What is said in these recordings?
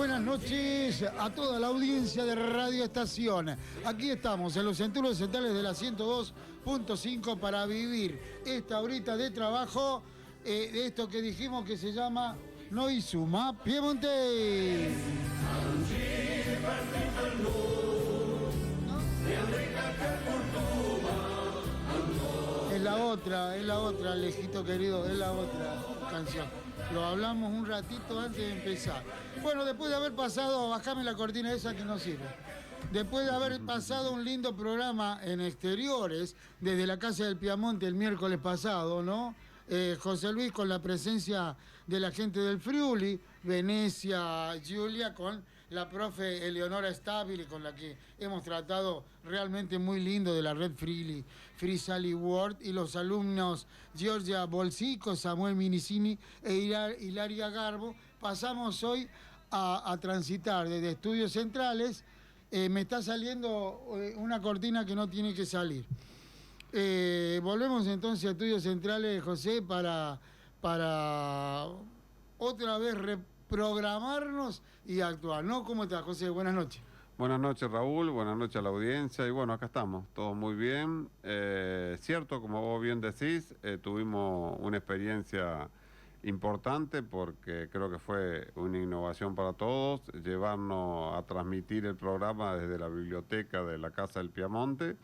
buenas noches a toda la audiencia de Radio Estación. Aquí estamos en los estudios centrales de la 102.5 para vivir esta horita de trabajo de esto que dijimos que se llama Noizuma Piemonte. Es la otra, Alejito querido, es la otra canción. Lo hablamos un ratito antes de empezar. Bueno, después de haber pasado, bajame la cortina esa que no sirve. Después de haber pasado un lindo programa en exteriores, desde la Casa del Piamonte el miércoles pasado, ¿no? José Luis con la presencia de la gente del Friuli, Venecia, Giulia con la profe Eleonora Stabile, con la que hemos tratado realmente muy lindo de la red Free Sally World, y los alumnos Giorgia Bolsico, Samuel Minicini e Hilaria Garbo. Pasamos hoy a transitar desde Estudios Centrales. Me está saliendo una cortina que no tiene que salir. Volvemos entonces a Estudios Centrales, José, para otra vez reprogramarnos y actuar, ¿no? ¿Cómo estás, José? Buenas noches. Buenas noches, Raúl, buenas noches a la audiencia, y bueno, acá estamos, todo muy bien. Cierto, como vos bien decís, tuvimos una experiencia importante porque creo que fue una innovación para todos, llevarnos a transmitir el programa desde la biblioteca de la Casa del Piamonte,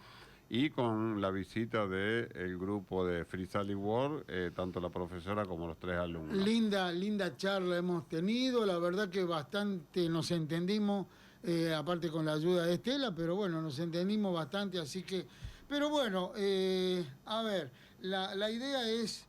y con la visita del grupo de Free Sally World, tanto la profesora como los 3 alumnos. Linda charla hemos tenido, la verdad que bastante nos entendimos, aparte con la ayuda de Estela, pero bueno, nos entendimos bastante, así que... Pero bueno, a ver, la idea es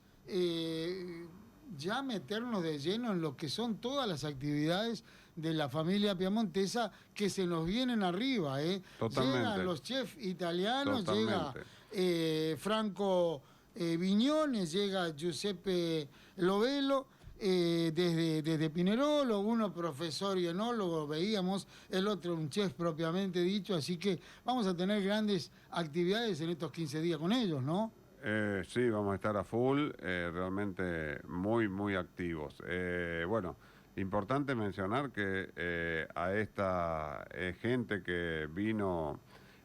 ya meternos de lleno en lo que son todas las actividades de la familia piamontesa que se nos vienen arriba, Totalmente. Llegan los chefs italianos, Totalmente. llega Franco Viñones, llega Giuseppe Lovelo, desde Pinerolo, uno profesor y enólogo, veíamos, el otro un chef propiamente dicho, así que vamos a tener grandes actividades en estos 15 días con ellos, ¿no? Sí, vamos a estar a full, realmente muy activos. Bueno, importante mencionar que a esta gente que vino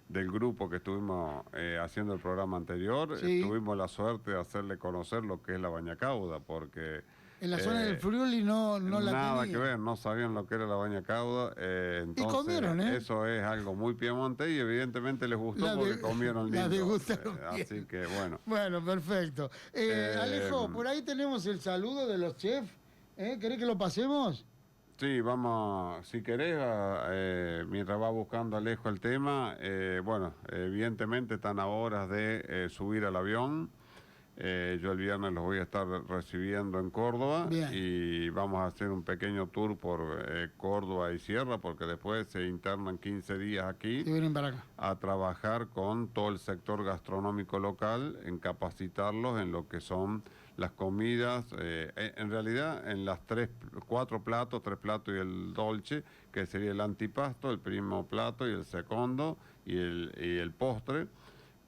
del grupo que estuvimos haciendo el programa anterior, sí, tuvimos la suerte de hacerle conocer lo que es la bañacauda, porque... En la zona del Friuli no la nada tenía. que ver, no sabían lo que era la bañacauda, entonces y comieron, eso es algo muy piemonte y evidentemente les gustó porque comieron lindo. La degustaron bien. Así que bueno. Bueno, perfecto. Alejo, por ahí tenemos el saludo de los chefs. ¿Querés que lo pasemos? Sí, vamos, si querés, mientras va buscando Alejo el tema, bueno, evidentemente están a horas de subir al avión. Yo el viernes los voy a estar recibiendo en Córdoba. Bien. Y vamos a hacer un pequeño tour por Córdoba y Sierra, porque después se internan 15 días aquí y vienen para acá a trabajar con todo el sector gastronómico local, en capacitarlos en lo que son las comidas, en realidad en las 4 platos, 3 platos y el dolce, que sería el antipasto, el primo plato y el segundo y el postre,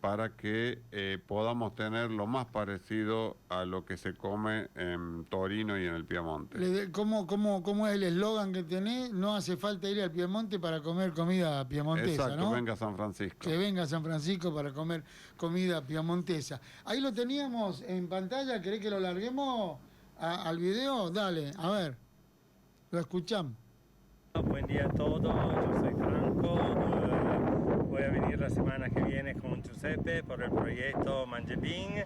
para que podamos tener lo más parecido a lo que se come en Torino y en el Piemonte. ¿Cómo es el eslogan que tenés? No hace falta ir al Piemonte para comer comida piemontesa, exacto, ¿no? venga a San Francisco. Que venga a San Francisco para comer comida piemontesa. Ahí lo teníamos en pantalla, ¿querés que lo larguemos al video? Dale, a ver, lo escuchamos. Buen día a todos, yo soy Franco. Voy a venir la semana que viene con Giuseppe por el proyecto Mangepin.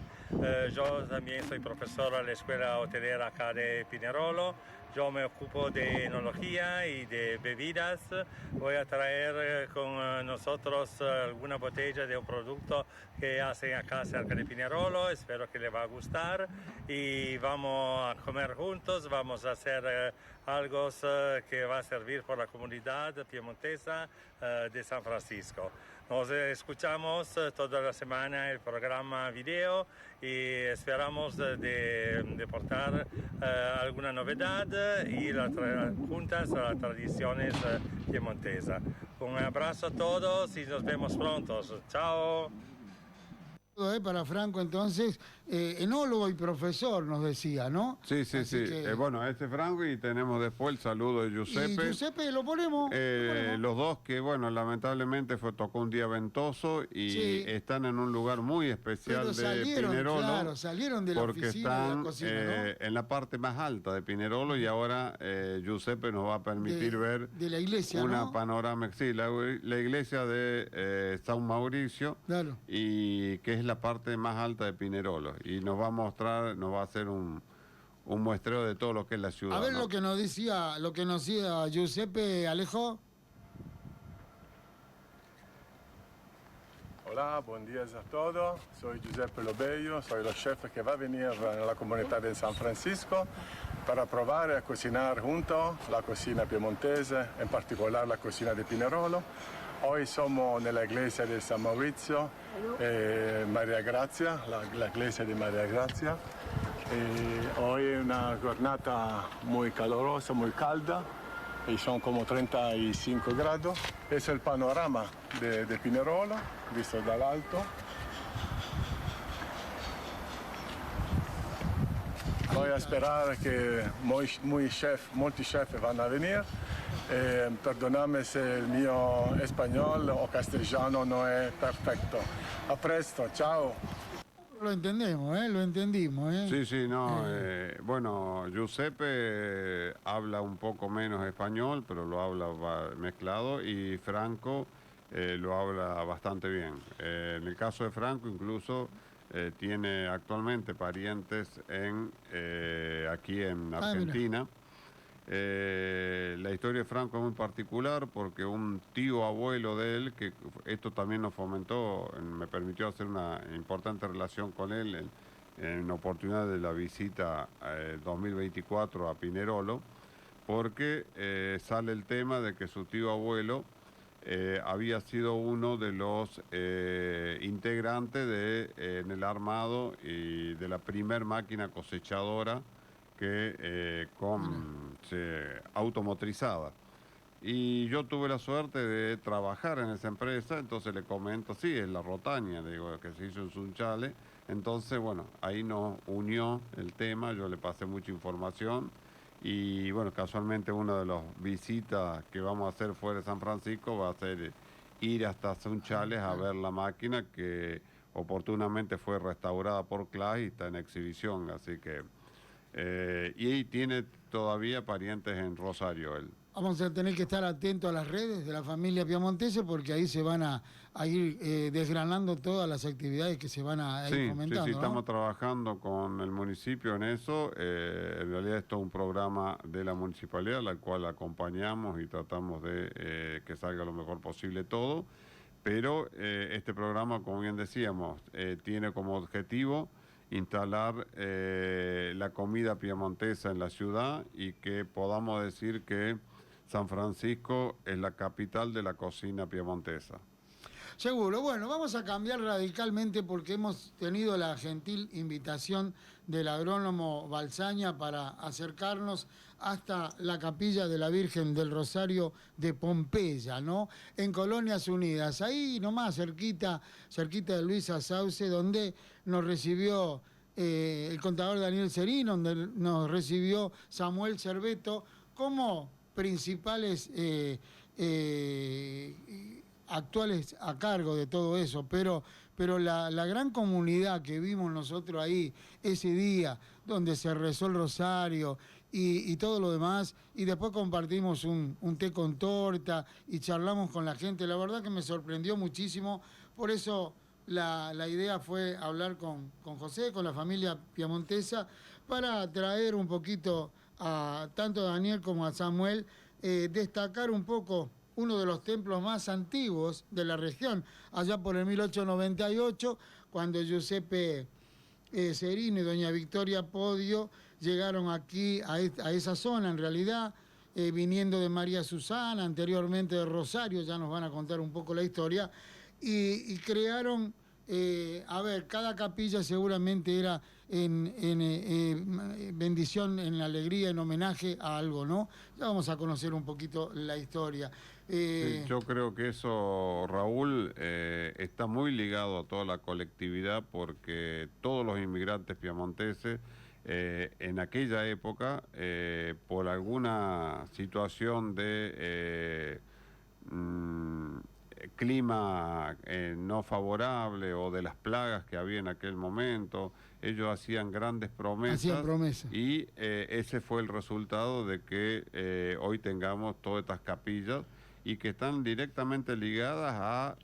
Yo también soy profesor a la escuela hotelera acá de Pinerolo. Yo me ocupo de enología y de bebidas. Voy a traer con nosotros alguna botella de un producto que hacen acá cerca de Pinerolo. Espero que les va a gustar y vamos a comer juntos. Vamos a hacer algo que va a servir por la comunidad piemontesa de San Francisco. Nos escuchamos toda la semana el programa video y esperamos de portar alguna novedad y juntas a las tradiciones piemontesas. Un abrazo a todos y nos vemos pronto. Chao. Para Franco, entonces, enólogo y profesor, nos decía, ¿no? Sí. Bueno, este Franco y tenemos después el saludo de Giuseppe. Y Giuseppe lo ponemos. Los dos que, bueno, lamentablemente tocó un día ventoso y están en un lugar muy especial de Pinerolo. Claro, salieron de la porque oficina están de la cocina, ¿no? en la parte más alta de Pinerolo y ahora Giuseppe nos va a permitir ver de la iglesia, una ¿no? panorámica, sí, la iglesia de San Mauricio, claro. y que es la parte más alta de Pinerolo. Y nos va a mostrar, nos va a hacer un muestreo de todo lo que es la ciudad. A ver, ¿no? lo que nos decía Giuseppe, Alejo. Hola, buen día a todos. Soy Giuseppe Lobello, soy el chef que va a venir a la comunidad de San Francisco para probar a cocinar juntos la cocina piemontese, en particular la cocina de Pinerolo. Hoy somos en la iglesia de San Maurizio, María Grazia, la iglesia de María Grazia. Hoy es una jornada muy calurosa, muy calda, y son como 35 grados. Es el panorama de Pinerolo, visto dal alto. Voy a esperar que molti chef van a venir. Perdonadme si el mío español o castellano no es perfecto. A presto, chao. Lo entendemos, lo entendimos. Sí, no. Bueno, Giuseppe habla un poco menos español, pero lo habla mezclado, y Franco lo habla bastante bien. En el caso de Franco, incluso tiene actualmente parientes aquí en Argentina. La historia de Franco es muy particular porque un tío abuelo de él, que esto también nos fomentó, me permitió hacer una importante relación con él en oportunidad de la visita 2024 a Pinerolo, porque sale el tema de que su tío abuelo había sido uno de los integrantes en el armado y de la primer máquina cosechadora automotorizada. Y yo tuve la suerte de trabajar en esa empresa, entonces le comento, sí, es la Rotaña, digo, que se hizo en Sunchales. Entonces, bueno, ahí nos unió el tema, yo le pasé mucha información y, bueno, casualmente una de las visitas que vamos a hacer fuera de San Francisco va a ser ir hasta Sunchales a ver la máquina que oportunamente fue restaurada por Claas y está en exhibición, así que... y tiene todavía parientes en Rosario él. Vamos a tener que estar atentos a las redes de la familia piemontese porque ahí se van a ir desgranando todas las actividades que se van a ir fomentando. Sí, estamos trabajando con el municipio en eso. En realidad esto es un programa de la municipalidad, al cual acompañamos y tratamos de que salga lo mejor posible todo. Pero este programa, como bien decíamos, tiene como objetivo instalar la comida piemontesa en la ciudad y que podamos decir que San Francisco es la capital de la cocina piemontesa. Seguro. Bueno, vamos a cambiar radicalmente porque hemos tenido la gentil invitación del agrónomo Balsaña para acercarnos hasta la capilla de la Virgen del Rosario de Pompeya, ¿no? En Colonias Unidas, ahí nomás cerquita de Luisa Sauce, donde nos recibió el contador Daniel Serín, donde nos recibió Samuel Cerveto como principales actuales a cargo de todo eso, pero la gran comunidad que vimos nosotros ahí ese día, donde se rezó el rosario y todo lo demás, y después compartimos un té con torta y charlamos con la gente, la verdad que me sorprendió muchísimo, por eso la idea fue hablar con José, con la familia piemontesa, para traer un poquito tanto a Daniel como a Samuel, destacar un poco uno de los templos más antiguos de la región, allá por el 1898, cuando Giuseppe Serini y doña Victoria Podio llegaron aquí a esa zona, en realidad, viniendo de María Susana, anteriormente de Rosario, ya nos van a contar un poco la historia, y crearon, cada capilla seguramente era en bendición, en alegría, en homenaje a algo, ¿no? Ya vamos a conocer un poquito la historia. Sí, yo creo que eso, Raúl, está muy ligado a toda la colectividad porque todos los inmigrantes piamonteses en aquella época, por alguna situación de clima no favorable o de las plagas que había en aquel momento, ellos hacían grandes promesas, y ese fue el resultado de que hoy tengamos todas estas capillas y que están directamente ligadas a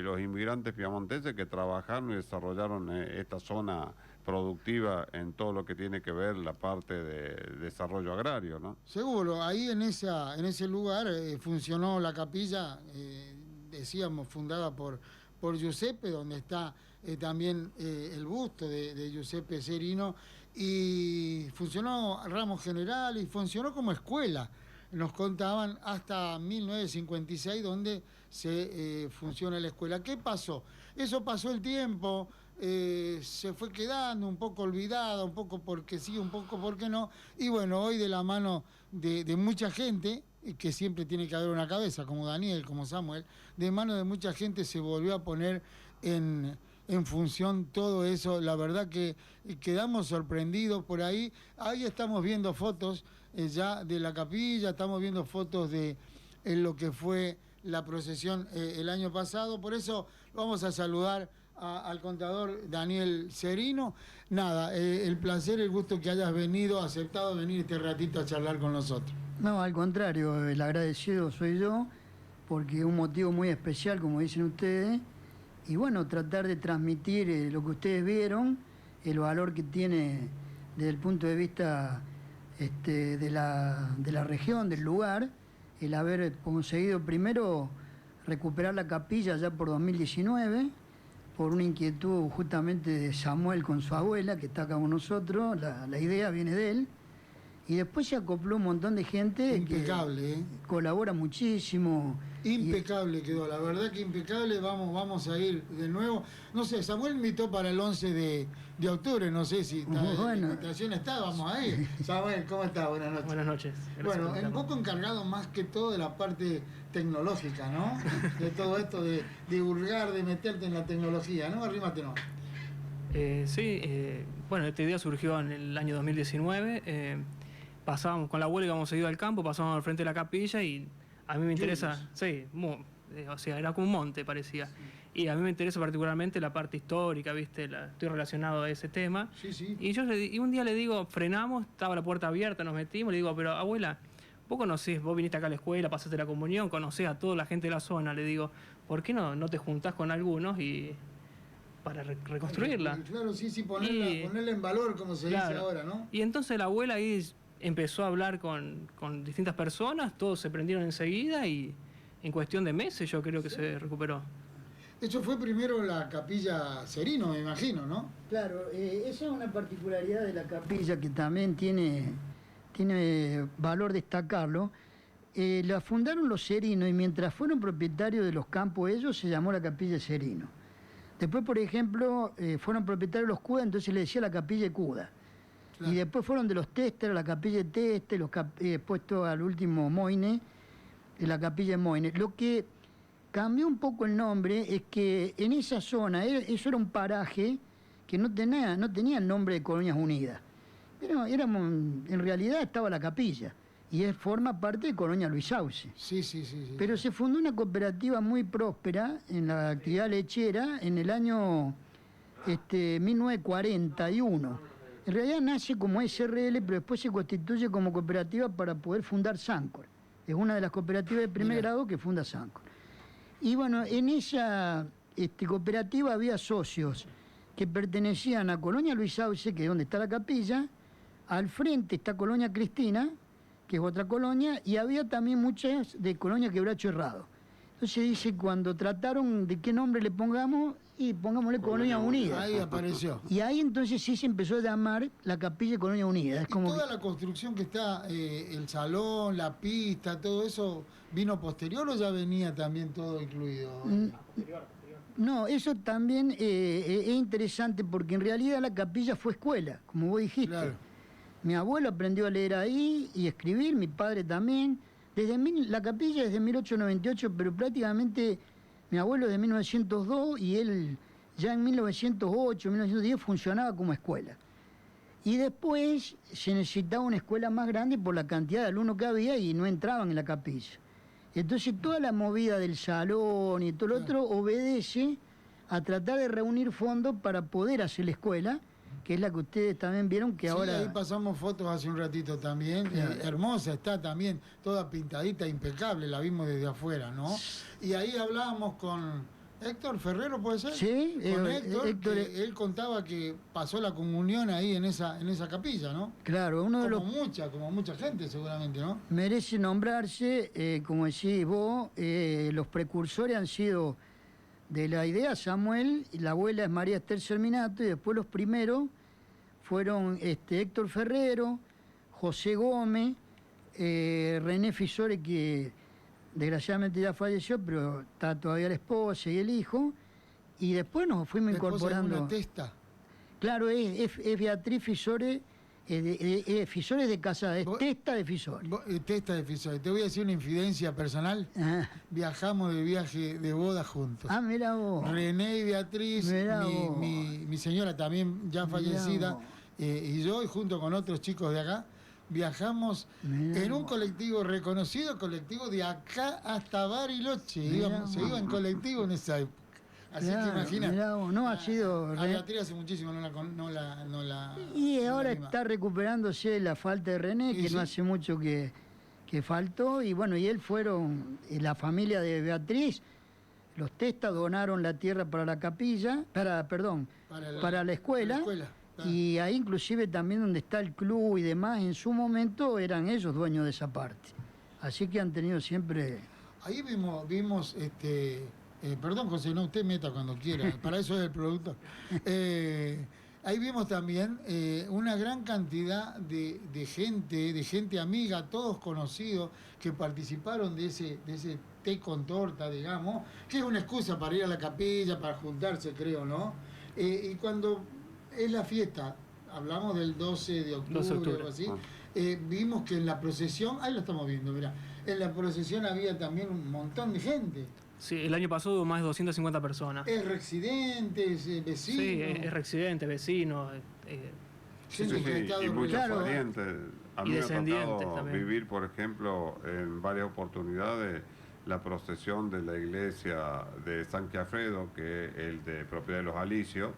los inmigrantes piamonteses que trabajaron y desarrollaron esta zona productiva en todo lo que tiene que ver la parte de desarrollo agrario, ¿no? Seguro, ahí en ese lugar funcionó la capilla, decíamos, fundada por Giuseppe, donde está también el busto de Giuseppe Serino, y funcionó Ramos General y funcionó como escuela. Nos contaban hasta 1956, donde se funciona la escuela. ¿Qué pasó? Eso pasó el tiempo, se fue quedando un poco olvidada, un poco porque sí, un poco porque no, y bueno, hoy de la mano de mucha gente, que siempre tiene que haber una cabeza, como Daniel, como Samuel, de mano de mucha gente se volvió a poner en función todo eso. La verdad que quedamos sorprendidos por ahí. Ahí estamos viendo fotos ya de la capilla, estamos viendo fotos de lo que fue la procesión el año pasado. Por eso vamos a saludar al contador Daniel Serino. Nada, el placer, el gusto que hayas venido, aceptado venir este ratito a charlar con nosotros. No, al contrario, el agradecido soy yo, porque es un motivo muy especial, como dicen ustedes, y bueno, tratar de transmitir lo que ustedes vieron, el valor que tiene desde el punto de vista de la región, del lugar, el haber conseguido primero recuperar la capilla ya por 2019, por una inquietud justamente de Samuel con su abuela, que está acá con nosotros, la idea viene de él. Y después se acopló un montón de gente impecable, que colabora muchísimo. Impecable quedó, la verdad que impecable. Vamos a ir de nuevo. No sé, Samuel invitó para el 11 de octubre, no sé si está, la invitación está, vamos a ir. Samuel, ¿cómo estás? Buenas noches. Buenas noches. Bueno, un poco encargado más que todo de la parte tecnológica, ¿no? De todo esto de hurgar, de meterte en la tecnología, ¿no? Arrímate, ¿no? Bueno, esta idea surgió en el año 2019. Pasábamos con la abuela, íbamos seguido al campo, pasábamos al frente de la capilla y a mí me interesa, o sea, era como un monte parecía. Y a mí me interesa particularmente la parte histórica, ¿viste? Estoy relacionado a ese tema. Sí. Y un día le digo, frenamos, estaba la puerta abierta, nos metimos, le digo, pero abuela, vos conocés, vos viniste acá a la escuela, pasaste la comunión, conocés a toda la gente de la zona, le digo, ¿por qué no te juntás con algunos y para reconstruirla? Claro, sí, ponerla en valor, como se dice ahora, ¿no? Y entonces la abuela ahí empezó a hablar con distintas personas, todos se prendieron enseguida y en cuestión de meses yo creo que se recuperó. Eso fue primero la capilla Serino, me imagino, ¿no? Claro, esa es una particularidad de la capilla que también tiene valor destacarlo. La fundaron los Serinos y mientras fueron propietarios de los campos ellos, se llamó la capilla Serino. Después, por ejemplo, fueron propietarios los Cuda, entonces le decía la capilla Cuda. Claro. Y después fueron de los Tester a la capilla de Teste, puesto al último Moine, de la capilla de Moine. Lo que cambió un poco el nombre es que en esa zona, eso era un paraje que no tenía el nombre de Colonias Unidas. Pero en realidad estaba la capilla y forma parte de Colonia Luis Sauce. Sí. Pero se fundó una cooperativa muy próspera en la actividad lechera en el año 1941. En realidad nace como SRL, pero después se constituye como cooperativa para poder fundar Sancor. Es una de las cooperativas de primer grado que funda Sancor. Y bueno, en esa cooperativa había socios que pertenecían a Colonia Luis Sauce, que es donde está la capilla. Al frente está Colonia Cristina, que es otra colonia, y había también muchas de Colonia Quebracho Herrado. Entonces dice, cuando trataron de qué nombre le pongamos, y pongámosle Colonia Unida. Ahí apareció. Y ahí entonces sí se empezó a llamar la capilla Colonia Unida. Es como toda la construcción que está, el salón, la pista, todo eso, ¿vino posterior o ya venía también todo incluido? Posterior. No, eso también es interesante porque en realidad la capilla fue escuela, como vos dijiste. Claro. Mi abuelo aprendió a leer ahí y escribir, mi padre también. La capilla es de 1898, pero prácticamente mi abuelo es de 1902 y él ya en 1908, 1910 funcionaba como escuela. Y después se necesitaba una escuela más grande por la cantidad de alumnos que había y no entraban en la capilla. Entonces toda la movida del salón y todo lo otro obedece a tratar de reunir fondos para poder hacer la escuela, que es la que ustedes también vieron que Sí, ahora... ahí pasamos fotos hace un ratito también, hermosa está también, toda pintadita, impecable, la vimos desde afuera, ¿no? Y ahí hablábamos con Héctor Ferrero, ¿puede ser? Sí, con Héctor, Héctor, que él contaba que pasó la comunión ahí en esa capilla, ¿no? claro, uno de los... Como mucha gente seguramente, ¿no? Merece nombrarse, como decís vos, los precursores han sido de la idea Samuel, y la abuela es María Esther Serminato, y después los primeros fueron Héctor Ferrero, José Gómez, René Fisore, que desgraciadamente ya falleció, pero está todavía la esposa y el hijo, y después nos fuimos La esposa es incorporando. una testa. Claro, es Beatriz Fisore, Fisore es de Casada, es Vos- testa de Fisore. Testa de Fisore. Te voy a decir una infidencia personal. Ah, Viajamos de viaje de boda juntos. mira vos. René y Beatriz, Mirá vos. mi señora también ya Mirá fallecida, vos. y yo, y junto con otros chicos de acá, viajamos Mirá en un vos. colectivo reconocido, colectivo de acá hasta Bariloche. Mirá Se vos. iba en colectivo en esa época. Así Claro, que imagina. mirá vos, no ha sido A René. Beatriz hace muchísimo no la Y no ahora la vimos. está recuperándose la falta de René, Sí, que sí. no hace mucho que faltó. Y bueno, y él fueron, la familia de Beatriz, los Testa donaron la tierra para la capilla, para la escuela. claro. Y ahí inclusive también donde está el club y demás, en su momento eran ellos dueños de esa parte. Así que han tenido siempre... Ahí vimos perdón, José, no, usted meta cuando quiera, para eso es el productor. Ahí vimos también una gran cantidad de gente amiga, todos conocidos, que participaron de ese té con torta, digamos, que es una excusa para ir a la capilla, para juntarse, creo, ¿no? Y cuando es la fiesta, hablamos del 12 de octubre, 12 de octubre. o algo así, vimos que en la procesión, ahí lo estamos viendo, mirá, en la procesión había también un montón de gente. Sí, el año pasado hubo más de 250 personas. Es residente, es vecino. Sí, es residente, vecino. Gente que ha estado y muchos Claro. parientes. A Y mí me ha descendientes tocado también. vivir, por ejemplo, en varias oportunidades, la procesión de la iglesia de San Quiafredo, que es el de propiedad de los Alicios,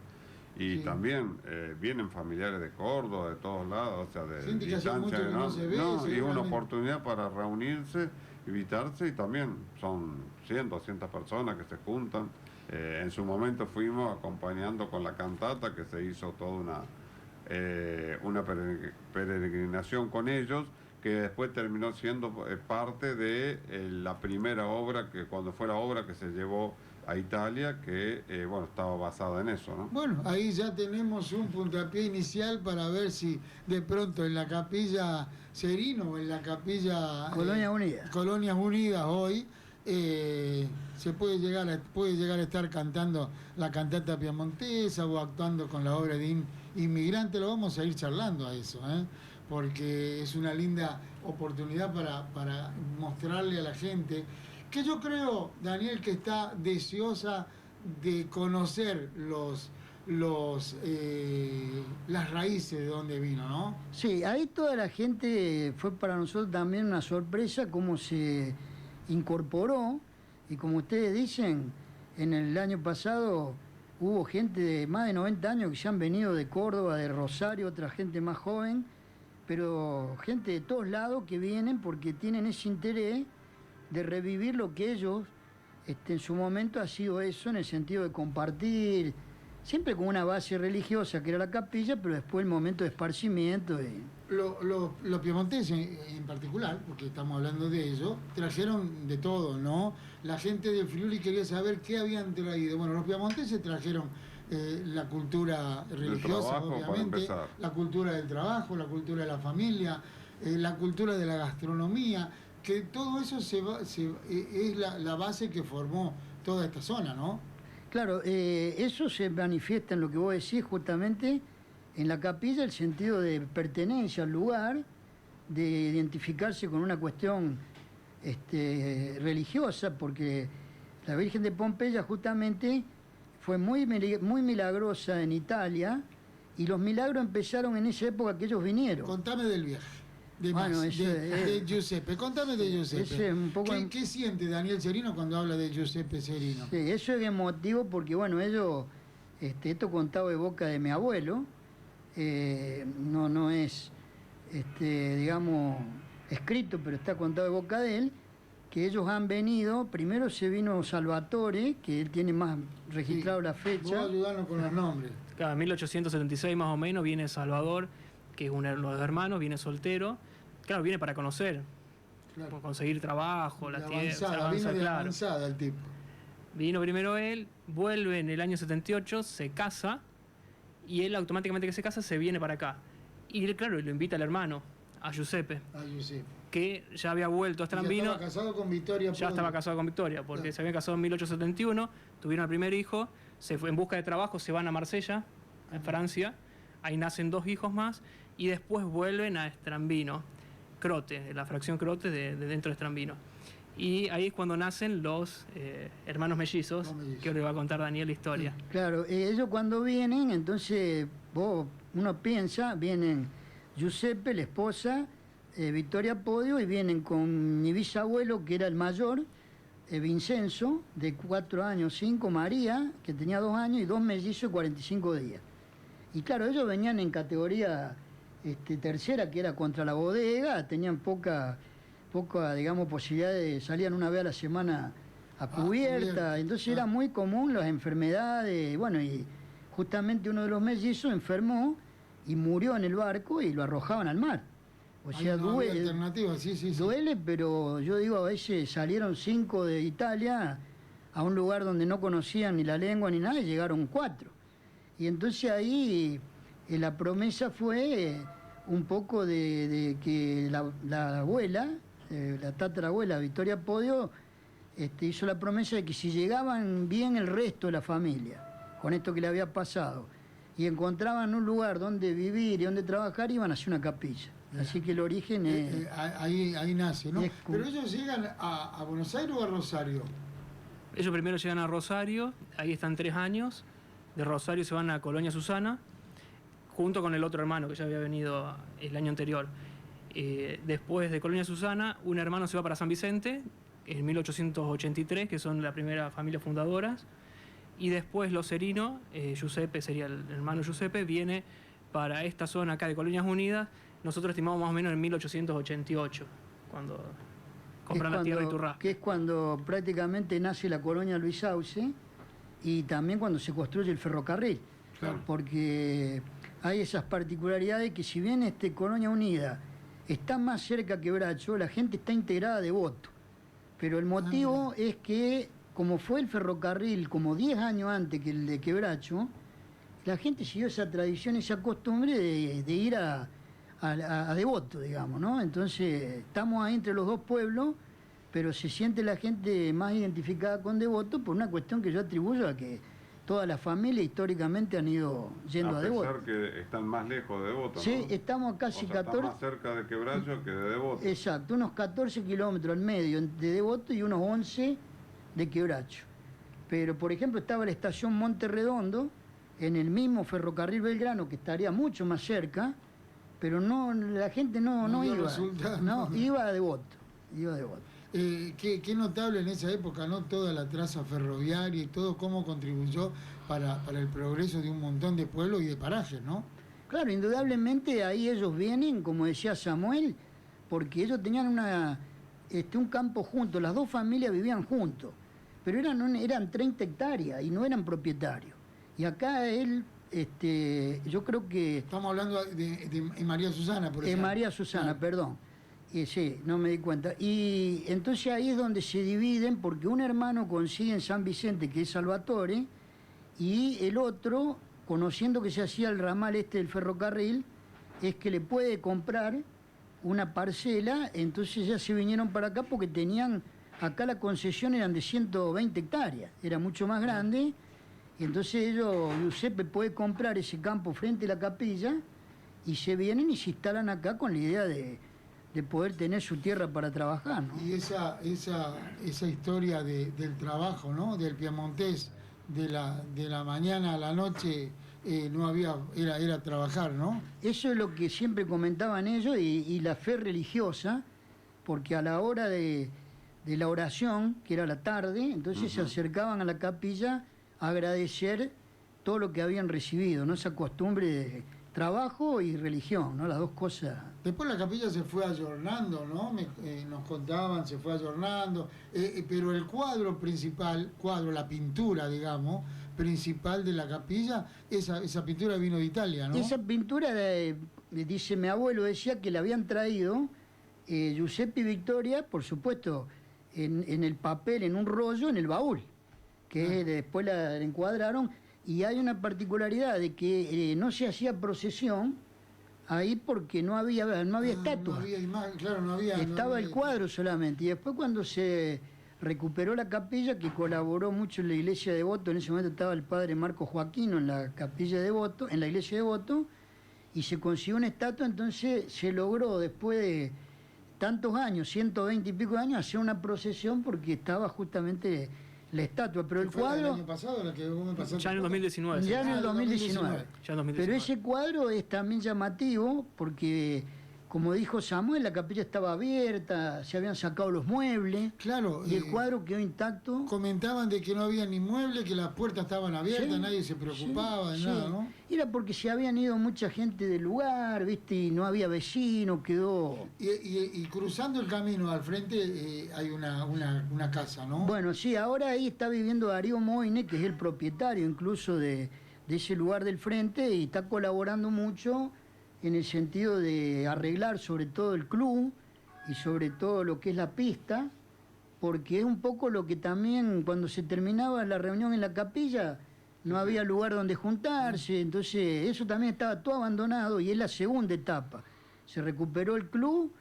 y Sí. también vienen familiares de Córdoba, de todos lados, o sea, de Gente que hace distancia, mucho que no se ve, y es una seguramente. oportunidad para reunirse, invitarse, y también son 100, 200 personas que se juntan. En su momento fuimos acompañando con la cantata, que se hizo toda una peregrinación con ellos, que después terminó siendo parte de la primera obra, que cuando fue la obra que se llevó a Italia, que bueno, estaba basada en eso, ¿no? Bueno, ahí ya tenemos un puntapié inicial para ver si de pronto en la capilla Serino o en la capilla Colonias Unidas. Colonias Unidas hoy se puede llegar a estar cantando la cantata piamontesa o actuando con la obra de Inmigrante. Lo vamos a ir charlando a eso, porque es una linda oportunidad para mostrarle a la gente que yo creo, Daniel, que está deseosa de conocer las raíces de donde vino, ¿no? Sí, ahí toda la gente fue para nosotros también una sorpresa cómo se incorporó, y como ustedes dicen, en el año pasado hubo gente de más de 90 años que se han venido de Córdoba, de Rosario, otra gente más joven, pero gente de todos lados que vienen porque tienen ese interés de revivir lo que ellos en su momento ha sido eso, en el sentido de compartir, siempre con una base religiosa que era la capilla, pero después el momento de esparcimiento. Los piemonteses en particular, porque estamos hablando de ellos, trajeron de todo, ¿no? La gente de Friuli quería saber qué habían traído. Bueno, los piemonteses trajeron la cultura religiosa, trabajo, para obviamente, empezar. la cultura del trabajo, la cultura de la familia, la cultura de la gastronomía, que todo eso es la base que formó toda esta zona, ¿no? Claro, eso se manifiesta en lo que vos decís justamente en la capilla, el sentido de pertenencia al lugar, de identificarse con una cuestión religiosa, porque la Virgen de Pompeya justamente fue muy milagrosa en Italia, y los milagros empezaron en esa época que ellos vinieron. Contame del viaje. Bueno, De Giuseppe, contame de Giuseppe. ese es un poco ¿Qué siente Daniel Serino cuando habla de Giuseppe Serino? Sí, eso es emotivo porque, bueno, ellos, esto contado de boca de mi abuelo, no es, digamos, escrito, pero está contado de boca de él, que ellos han venido, primero se vino Salvatore, que él tiene más registrado la fecha. Vos ayudarnos con los nombres. Claro, en 1876 más o menos viene Salvador, que es uno de los hermanos, viene soltero. Claro, viene para conocer, Claro. conseguir trabajo, la tierra, Avanzada, vino de claro. avanzada el tipo. Vino primero él, vuelve en el año 78, se casa, y él automáticamente que se casa se viene para acá. Y él, claro, lo invita al hermano, a Giuseppe, A Giuseppe. que ya había vuelto a Ya Strambino. estaba casado con Victoria. Ya estaba casado con Victoria, porque Claro. se habían casado en 1871, tuvieron al primer hijo, se fue en busca de trabajo, se van a Marsella, en Francia, ahí nacen 2 hijos más, y después vuelven a Strambino, Crote, la fracción Crote de dentro de Strambino. Y ahí es cuando nacen los hermanos mellizos, Los mellizos. que ahora le va a contar Daniel la historia. Claro, ellos cuando vienen, entonces uno piensa, vienen Giuseppe, la esposa, Victoria Podio, y vienen con mi bisabuelo, que era el mayor, Vincenzo, de 4 años, 5, María, que tenía 2 años, y 2 mellizos de 45 días. Y claro, ellos venían en categoría tercera, que era contra la bodega, tenían poca, digamos, posibilidad de, salían una vez a la semana a cubierta, cubierta. entonces era muy común las enfermedades, bueno, y justamente uno de los mellizos enfermó y murió en el barco y lo arrojaban al mar. O sea, no había duele, alternativa, sí. duele, pero yo digo, a veces salieron 5 de Italia a un lugar donde no conocían ni la lengua ni nada, y llegaron 4. Y entonces ahí la promesa fue un poco de que la abuela, la tatarabuela Victoria Podio, hizo la promesa de que si llegaban bien el resto de la familia, con esto que le había pasado, y encontraban un lugar donde vivir y donde trabajar, iban a hacer una capilla. Así que el origen es... Ahí nace, ¿no? es Pero ellos llegan a Buenos Aires o a Rosario. Ellos primero llegan a Rosario, ahí están 3 años, de Rosario se van a Colonia Susana, junto con el otro hermano que ya había venido el año anterior. Después de Colonia Susana, un hermano se va para San Vicente, en 1883, que son la primera familia fundadoras, y después los Serino, Giuseppe, sería el hermano Giuseppe, viene para esta zona acá de Colonias Unidas, nosotros estimamos más o menos en 1888, cuando compran la tierra de Iturraspe. Que es cuando prácticamente nace la colonia Luis Sauce, y también cuando se construye el ferrocarril. Claro. Porque hay esas particularidades que, si bien Colonia Unida está más cerca que Bracho, la gente está integrada a Devoto. Pero el motivo es que, como fue el ferrocarril como 10 años antes que el de Quebracho, la gente siguió esa tradición, esa costumbre de ir a Devoto, digamos, ¿no? Entonces, estamos ahí entre los dos pueblos, pero se siente la gente más identificada con Devoto por una cuestión que yo atribuyo a que toda la familia históricamente han ido yendo a Devoto. A pesar que están más lejos de Devoto, Sí, ¿no? estamos casi O sea, 14... está más cerca de Quebracho que de Devoto. Exacto, unos 14 kilómetros al medio de Devoto y unos 11 de Quebracho. Pero, por ejemplo, estaba la estación Monte Redondo, en el mismo ferrocarril Belgrano, que estaría mucho más cerca, pero no, la gente no No dio iba. resultado. No, iba a Devoto. Iba a Devoto. Qué notable en esa época, ¿no? Toda la traza ferroviaria y todo cómo contribuyó para el progreso de un montón de pueblos y de parajes, ¿no? Claro, indudablemente ahí ellos vienen, como decía Samuel, porque ellos tenían un campo junto, las dos familias vivían juntos, pero eran 30 hectáreas y no eran propietarios. Y acá él, yo creo que... Estamos hablando de María Susana, por ejemplo. María Susana, Claro. perdón. Sí, no me di cuenta. Y entonces ahí es donde se dividen, porque un hermano consigue en San Vicente, que es Salvatore, y el otro, conociendo que se hacía el ramal del ferrocarril, es que le puede comprar una parcela, entonces ya se vinieron para acá porque tenían, acá la concesión eran de 120 hectáreas, era mucho más grande, y entonces Giuseppe puede comprar ese campo frente a la capilla, y se vienen y se instalan acá con la idea de de poder tener su tierra para trabajar, ¿no? Y esa historia del trabajo, ¿no? Del piemontés, de la mañana a la noche, no había, era trabajar, ¿no? Eso es lo que siempre comentaban ellos y la fe religiosa, porque a la hora de la oración, que era la tarde, entonces se acercaban a la capilla a agradecer todo lo que habían recibido, ¿no? Esa costumbre de trabajo y religión, ¿no? Las dos cosas. Después la capilla se fue ayornando, ¿no? Nos contaban, se fue ayornando, pero el cuadro principal, la pintura, digamos, principal de la capilla, esa pintura vino de Italia, ¿no? Esa pintura, dice mi abuelo, decía que la habían traído Giuseppe y Victoria, por supuesto, en el papel, en un rollo, en el baúl, que después la encuadraron, y hay una particularidad de que no se hacía procesión ahí porque no había estatua. No había imagen, claro, no había. Estaba el cuadro solamente, y después cuando se recuperó la capilla, que colaboró mucho en la iglesia de Devoto, en ese momento estaba el padre Marco Joaquino en la capilla de Devoto, en la iglesia de Devoto, y se consiguió una estatua, entonces se logró después de tantos años, 120 y pico de años, hacer una procesión porque estaba justamente la estatua, pero el cuadro... ¿El año pasado, la que vos me pasaste? Ya en el 2019. Ya en el 2019. Ya en 2019. Pero ese cuadro es también llamativo porque, como dijo Samuel, la capilla estaba abierta, se habían sacado los muebles. Claro. Y el cuadro quedó intacto. Comentaban de que no había ni muebles, que las puertas estaban abiertas, Sí, nadie se preocupaba de nada, ¿no? Era porque se habían ido mucha gente del lugar, ¿viste? Y no había vecinos, quedó... Y cruzando el camino al frente hay una casa, ¿no? Bueno, sí, ahora ahí está viviendo Darío Moine, que es el propietario incluso de ese lugar del frente, y está colaborando mucho en el sentido de arreglar sobre todo el club y sobre todo lo que es la pista, porque es un poco lo que también cuando se terminaba la reunión en la capilla no había lugar donde juntarse, entonces eso también estaba todo abandonado y es la segunda etapa. Se recuperó el club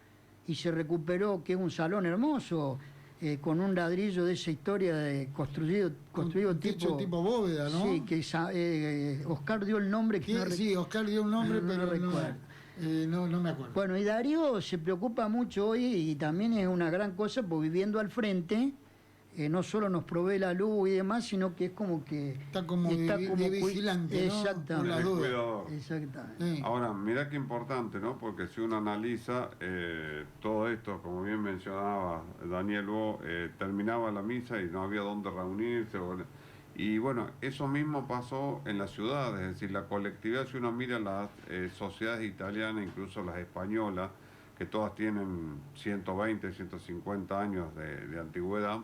y se recuperó, que es un salón hermoso, con un ladrillo de esa historia de construido tipo bóveda, ¿no? Sí, que Oscar dio el nombre. Sí, Oscar dio un nombre, no pero recuerdo. No me acuerdo. Bueno, y Darío se preocupa mucho hoy y también es una gran cosa, porque viviendo al frente, no solo nos provee la luz y demás, sino que es como que... Está como de vigilante, ¿no? Exactamente. Por la duda. Cuidador. Exactamente. Sí. Ahora, mirá qué importante, ¿no? Porque si uno analiza todo esto, como bien mencionaba Daniel, vos, terminaba la misa y no había dónde reunirse. Y bueno, eso mismo pasó en la ciudad, es decir, la colectividad, si uno mira las sociedades italianas, incluso las españolas, que todas tienen 120, 150 años de antigüedad,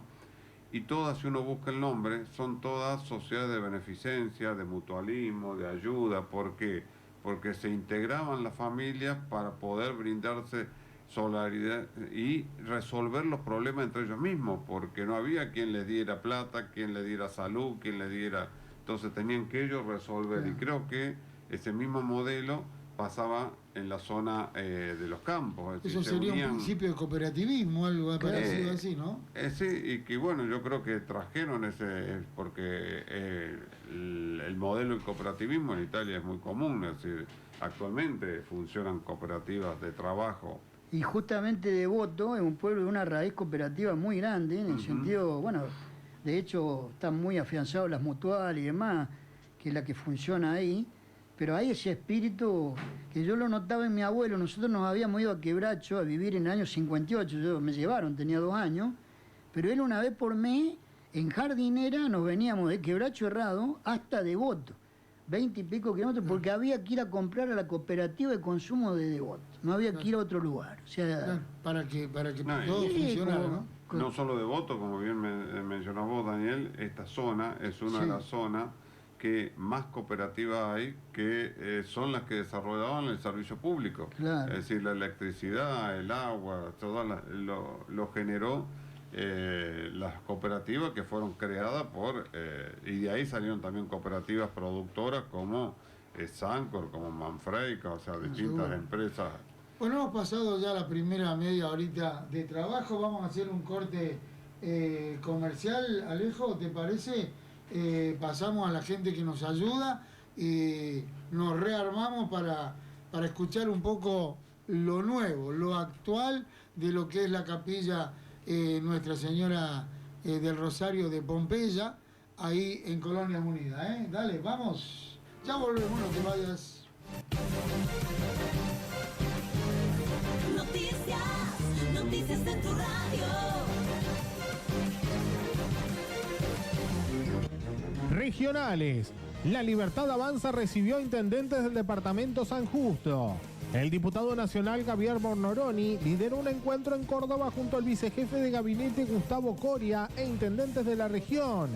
y todas, si uno busca el nombre, son todas sociedades de beneficencia, de mutualismo, de ayuda. ¿Por qué? Porque se integraban las familias para poder brindarse solidaridad y resolver los problemas entre ellos mismos, porque no había quien les diera plata, quien les diera salud, quien les diera... Entonces tenían que ellos resolver, y creo que ese mismo modelo pasaba en la zona de los campos. Es decir, Eso sería un principio de cooperativismo, algo parecido así, ¿no? Sí, y que bueno, yo creo que trajeron porque el modelo del cooperativismo en Italia es muy común, es decir, actualmente funcionan cooperativas de trabajo. Y justamente Devoto es un pueblo de una raíz cooperativa muy grande, en el sentido, bueno, de hecho están muy afianzados las mutuales y demás, que es la que funciona ahí, pero hay ese espíritu que yo lo notaba en mi abuelo. Nosotros nos habíamos ido a Quebracho a vivir en el año 58, me llevaron, tenía 2 años, pero él una vez por mes, en Jardinera, nos veníamos de Quebracho Herrado hasta Devoto, 20 y pico kilómetros, porque había que ir a comprar a la cooperativa de consumo de Devoto, no había que ir a otro lugar. O sea, para que No, todo sí, funcionara, como- ¿no? No solo Devoto, como bien mencionás vos, Daniel, esta zona es una de las zonas que más cooperativas hay, que son las que desarrollaban el servicio público. Claro. Es decir, la electricidad, el agua, todo lo generó las cooperativas que fueron creadas y de ahí salieron también cooperativas productoras como Sancor, como Manfreica, o sea, distintas seguro. empresas. Bueno, hemos pasado ya la primera media horita de trabajo, vamos a hacer un corte comercial. Alejo, ¿te parece? Pasamos a la gente que nos ayuda y nos rearmamos para escuchar un poco lo nuevo, lo actual de lo que es la capilla Nuestra Señora del Rosario de Pompeya, ahí en Colonias Unidas. Dale, vamos. Ya volvemos, no te vayas. Noticias en tu radio. Regionales. La Libertad Avanza recibió intendentes del departamento San Justo. El diputado nacional Javier Bornoroni lideró un encuentro en Córdoba junto al vicejefe de gabinete Gustavo Coria e intendentes de la región.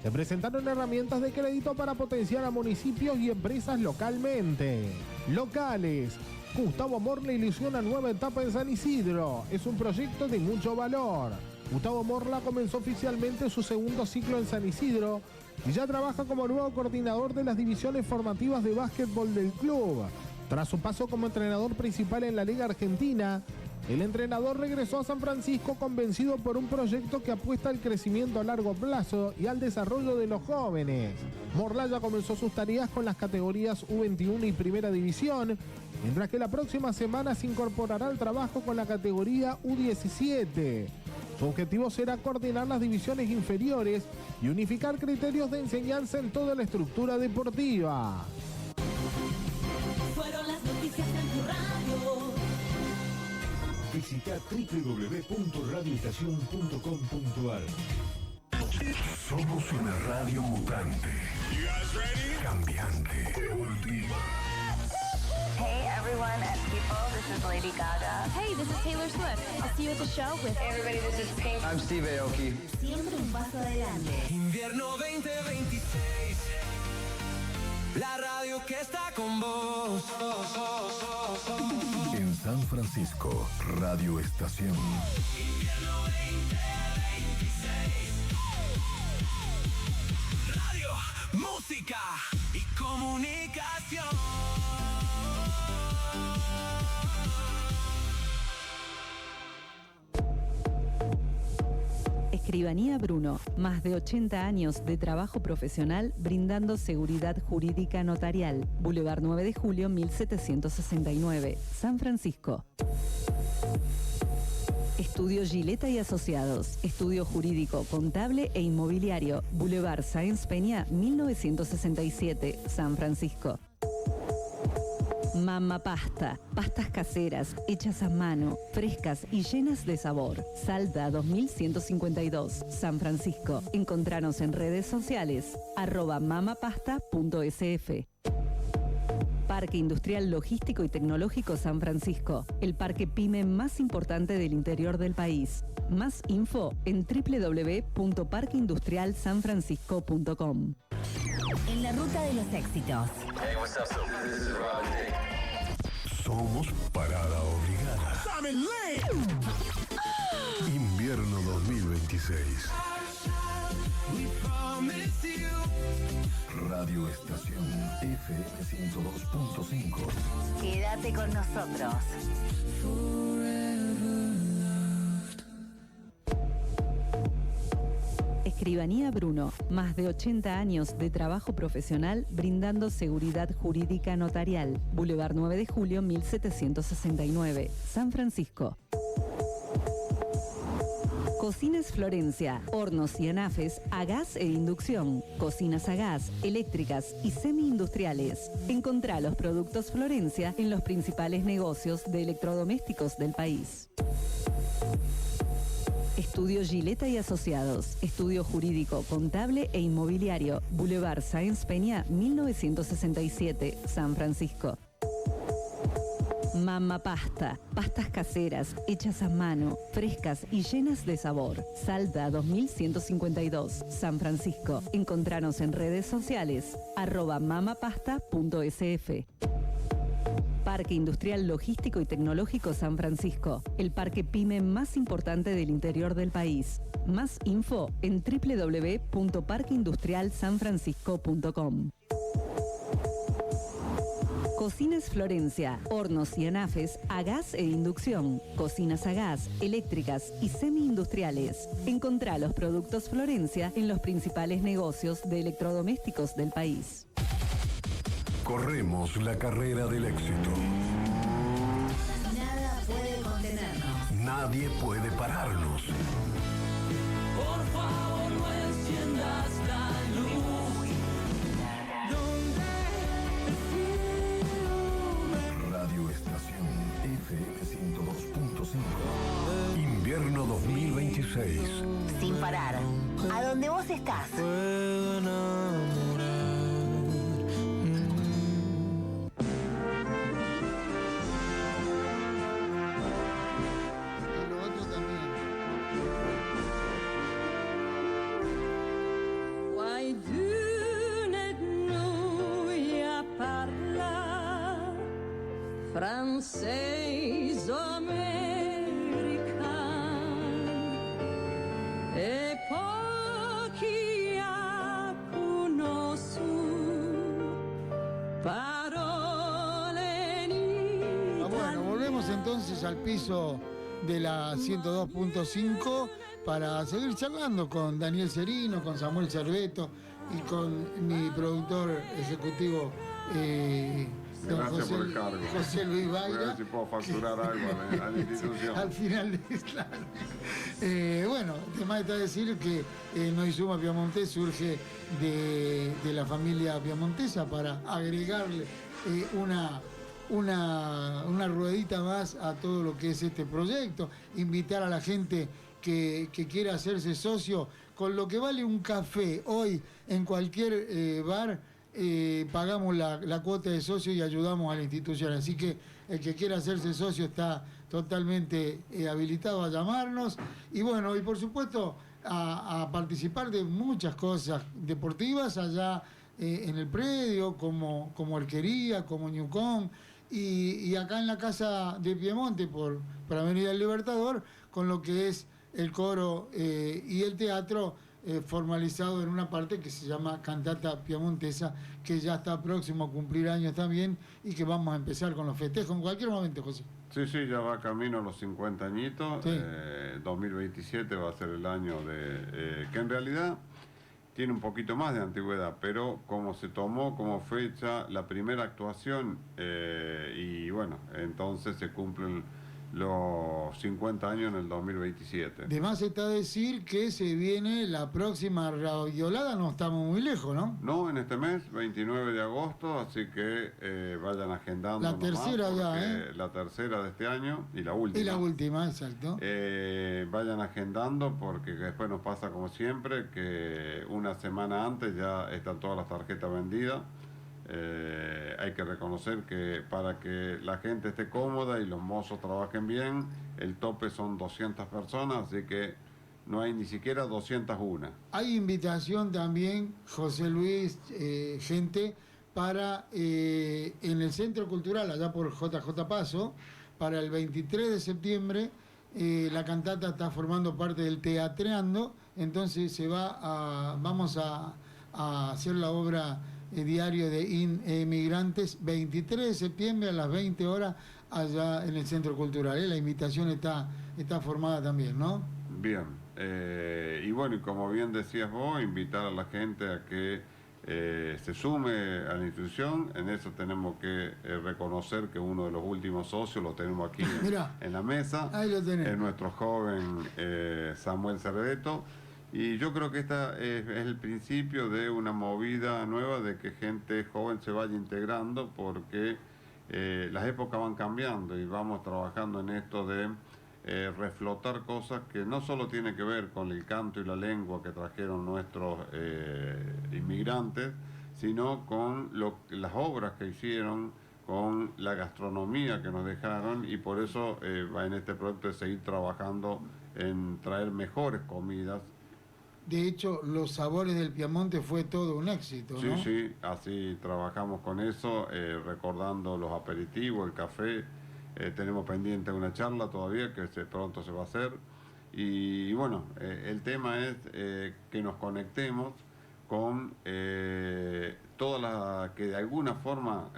Se presentaron herramientas de crédito para potenciar a municipios y empresas localmente. Locales. Gustavo Morla inició una nueva etapa en San Isidro. Es un proyecto de mucho valor. Gustavo Morla comenzó oficialmente su segundo ciclo en San Isidro y ya trabaja como nuevo coordinador de las divisiones formativas de básquetbol del club. Tras su paso como entrenador principal en la Liga Argentina, el entrenador regresó a San Francisco convencido por un proyecto que apuesta al crecimiento a largo plazo y al desarrollo de los jóvenes. Morla ya comenzó sus tareas con las categorías U21 y Primera División, mientras que la próxima semana se incorporará al trabajo con la categoría U17. Su objetivo será coordinar las divisiones inferiores y unificar criterios de enseñanza en toda la estructura deportiva. Fueron las noticias en tu radio. Visita www.radioestacion.com.ar. Somos una radio mutante. Cambiante. Evolutiva. Hey everyone at People, this is Lady Gaga. Hey, this is Taylor Swift. I'll see you at the show with... Hey everybody, this is Pink. I'm Steve Aoki. Siempre un paso adelante. Invierno 2026. La radio que está con vos. En San Francisco, Radio Estación. Invierno 2026. Radio, música y comunicación. Escribanía Bruno, más de 80 años de trabajo profesional brindando seguridad jurídica notarial. Boulevard 9 de Julio, 1769, San Francisco. Estudio Gileta y Asociados, estudio jurídico, contable e inmobiliario. Boulevard Sáenz Peña, 1967, San Francisco. Mamma Pasta, pastas caseras, hechas a mano, frescas y llenas de sabor. Salda 2152, San Francisco. Encontranos en redes sociales, @mamapasta.sf. Parque Industrial Logístico y Tecnológico San Francisco, el parque PYME más importante del interior del país. Más info en www.parqueindustrialsanfrancisco.com. En la ruta de los éxitos. Hey, what's up, This is Rodney. Somos parada obligada. Invierno 2026. Radio Estación FM 102.5. Quédate con nosotros. Escribanía Bruno, más de 80 años de trabajo profesional brindando seguridad jurídica notarial. Boulevard 9 de Julio, 1769, San Francisco. Cocinas Florencia, hornos y anafes a gas e inducción, cocinas a gas, eléctricas y semi-industriales. Encontrá los productos Florencia en los principales negocios de electrodomésticos del país. Estudio Gileta y Asociados, estudio jurídico, contable e inmobiliario. Boulevard Sáenz Peña, 1967, San Francisco. Mamma Pasta, pastas caseras, hechas a mano, frescas y llenas de sabor. Salda 2152, San Francisco. Encontranos en redes sociales, @mamapasta.sf. Parque Industrial Logístico y Tecnológico San Francisco, el parque PYME más importante del interior del país. Más info en www.parqueindustrialsanfrancisco.com. Cocinas Florencia, hornos y anafes a gas e inducción, cocinas a gas, eléctricas y semi-industriales. Encontrá los productos Florencia en los principales negocios de electrodomésticos del país. Corremos la carrera del éxito. nadie puede pararnos. Por favor, no enciendas la luz. Radio Estación FM 102.5. Invierno 2026. Sin parar. A donde vos estás. Puedo enamorar. Y lo otro también. Qualcuno a parlar francês o americano e pochi a conosco parole in Bueno, volvemos entonces al piso de la 102.5 para seguir charlando con Daniel Serino, con Samuel Cerveto y con mi productor ejecutivo don Gracias por el cargo. José Luis Voy a ver Bayra. si puedo facturar algo a la institución. Al final de claro. Bueno, además está decir que Noizuma Piamontés surge de la familia piamontesa para agregarle una ruedita más a todo lo que es este proyecto, invitar a la gente que quiera hacerse socio con lo que vale un café hoy en cualquier bar. Pagamos la cuota de socio y ayudamos a la institución, así que el que quiera hacerse socio está totalmente habilitado a llamarnos y bueno, y por supuesto a participar de muchas cosas deportivas allá en el predio, como Arquería, como Ñucón y acá en la Casa de Piemonte por Avenida del Libertador, con lo que es el coro y el teatro formalizado en una parte que se llama Cantata Piamontesa, que ya está próximo a cumplir años también y que vamos a empezar con los festejos en cualquier momento, José. Sí, ya va camino a los 50 añitos. Sí. 2027 va a ser el año de... que en realidad tiene un poquito más de antigüedad, pero como se tomó como fecha la primera actuación y bueno, entonces se cumplen los 50 años en el 2027. De más está decir que se viene la próxima radiolada, no estamos muy lejos, ¿no? No, en este mes, 29 de agosto, así que vayan agendando. La tercera ya, La tercera de este año y la última. Y la última, exacto. Vayan agendando porque después nos pasa como siempre que una semana antes ya están todas las tarjetas vendidas. Hay que reconocer que para que la gente esté cómoda y los mozos trabajen bien, el tope son 200 personas, así que no hay ni siquiera 201. Hay invitación también, José Luis, gente, para en el Centro Cultural, allá por JJ Paso, para el 23 de septiembre, la cantata está formando parte del Teatreando, entonces vamos a hacer la obra diario de inmigrantes, 23 de septiembre a las 20 horas allá en el Centro Cultural. La invitación está formada también, ¿no? Bien, y bueno, y como bien decías vos, invitar a la gente a que se sume a la institución. En eso tenemos que reconocer que uno de los últimos socios lo tenemos aquí en la mesa. Ahí lo tenemos. Es nuestro joven Samuel Cerveto. Y yo creo que esta es el principio de una movida nueva de que gente joven se vaya integrando porque las épocas van cambiando y vamos trabajando en esto de reflotar cosas que no solo tienen que ver con el canto y la lengua que trajeron nuestros inmigrantes, sino con las obras que hicieron, con la gastronomía que nos dejaron y por eso va en este proyecto de seguir trabajando en traer mejores comidas. De hecho, los sabores del Piamonte fue todo un éxito, ¿no? Sí, así trabajamos con eso, recordando los aperitivos, el café. Tenemos pendiente una charla todavía que pronto se va a hacer. Y bueno, el tema es que nos conectemos con todas las que de alguna forma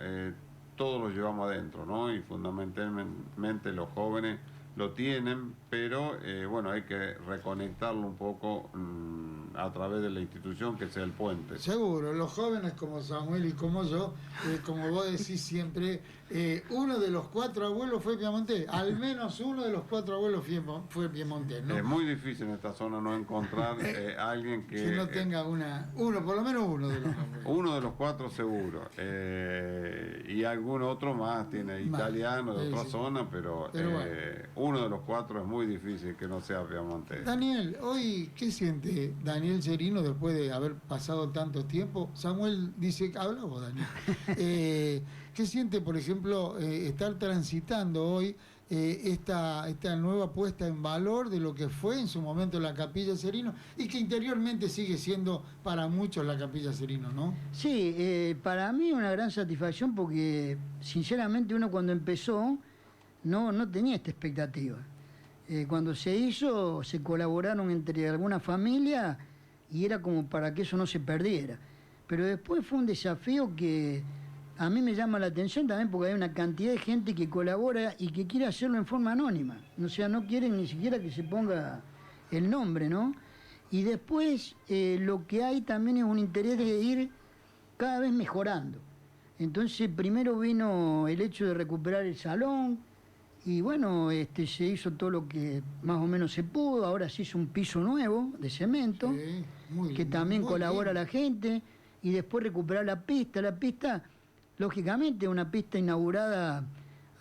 todos los llevamos adentro, ¿no? Y fundamentalmente los jóvenes lo tienen, pero bueno, hay que reconectarlo un poco a través de la institución que sea el puente. Seguro, los jóvenes como Samuel y como yo, como vos decís siempre, uno de los 4 abuelos fue piemontés, al menos uno de los 4 abuelos fue piemontés, ¿no? Es muy difícil en esta zona no encontrar alguien que no tenga uno, por lo menos uno de los abuelos. Uno de los 4 seguro, y algún otro más tiene italiano de otra zona, pero bueno. Uno de los 4 es muy difícil que no sea piemontés. Daniel, hoy, ¿qué siente Daniel Cerino después de haber pasado tanto tiempo? Samuel dice, habla vos, Daniel. ¿Qué siente, por ejemplo, estar transitando hoy esta nueva puesta en valor de lo que fue en su momento la Capilla Cerino y que interiormente sigue siendo para muchos la Capilla Cerino, ¿no? Sí, para mí una gran satisfacción porque sinceramente uno cuando empezó no tenía esta expectativa. Cuando se hizo, se colaboraron entre algunas familias y era como para que eso no se perdiera. Pero después fue un desafío que a mí me llama la atención también porque hay una cantidad de gente que colabora y que quiere hacerlo en forma anónima. O sea, no quieren ni siquiera que se ponga el nombre, ¿no? Y después lo que hay también es un interés de ir cada vez mejorando. Entonces primero vino el hecho de recuperar el salón, y bueno, se hizo todo lo que más o menos se pudo. Ahora se hizo un piso nuevo de cemento, que también colabora la gente. Y después recuperar la pista. La pista, lógicamente, una pista inaugurada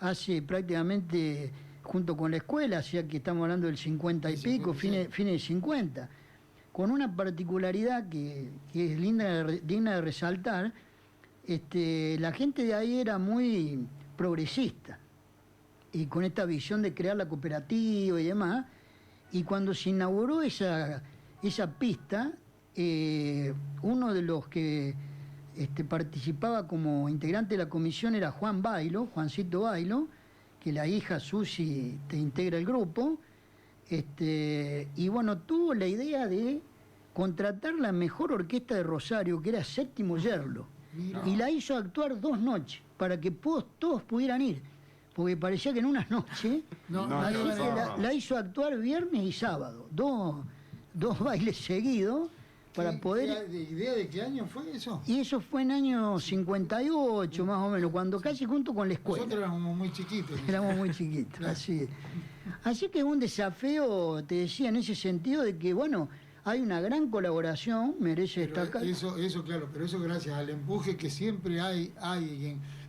hace prácticamente junto con la escuela, o sea que estamos hablando del 50 y pico, fines de 50. Con una particularidad que es digna de resaltar, la gente de ahí era muy progresista. Y con esta visión de crear la cooperativa y demás, y cuando se inauguró esa pista, uno de los que participaba como integrante de la comisión era Juancito Bailo, que la hija Susi integra el grupo, y bueno, tuvo la idea de contratar la mejor orquesta de Rosario, que era Séptimo Yerlo, y la hizo actuar 2 noches, para que todos pudieran ir. Porque parecía que en una noche la hizo actuar viernes y sábado, dos bailes seguidos para poder... ¿Idea de qué año fue eso? Y eso fue en año 58 más o menos, cuando casi junto con la escuela. Nosotros éramos muy chiquitos. Éramos muy chiquitos, así es. Así que es un desafío, te decía, en ese sentido de que, bueno, hay una gran colaboración, merece destacar. Eso claro, pero eso gracias al empuje que siempre hay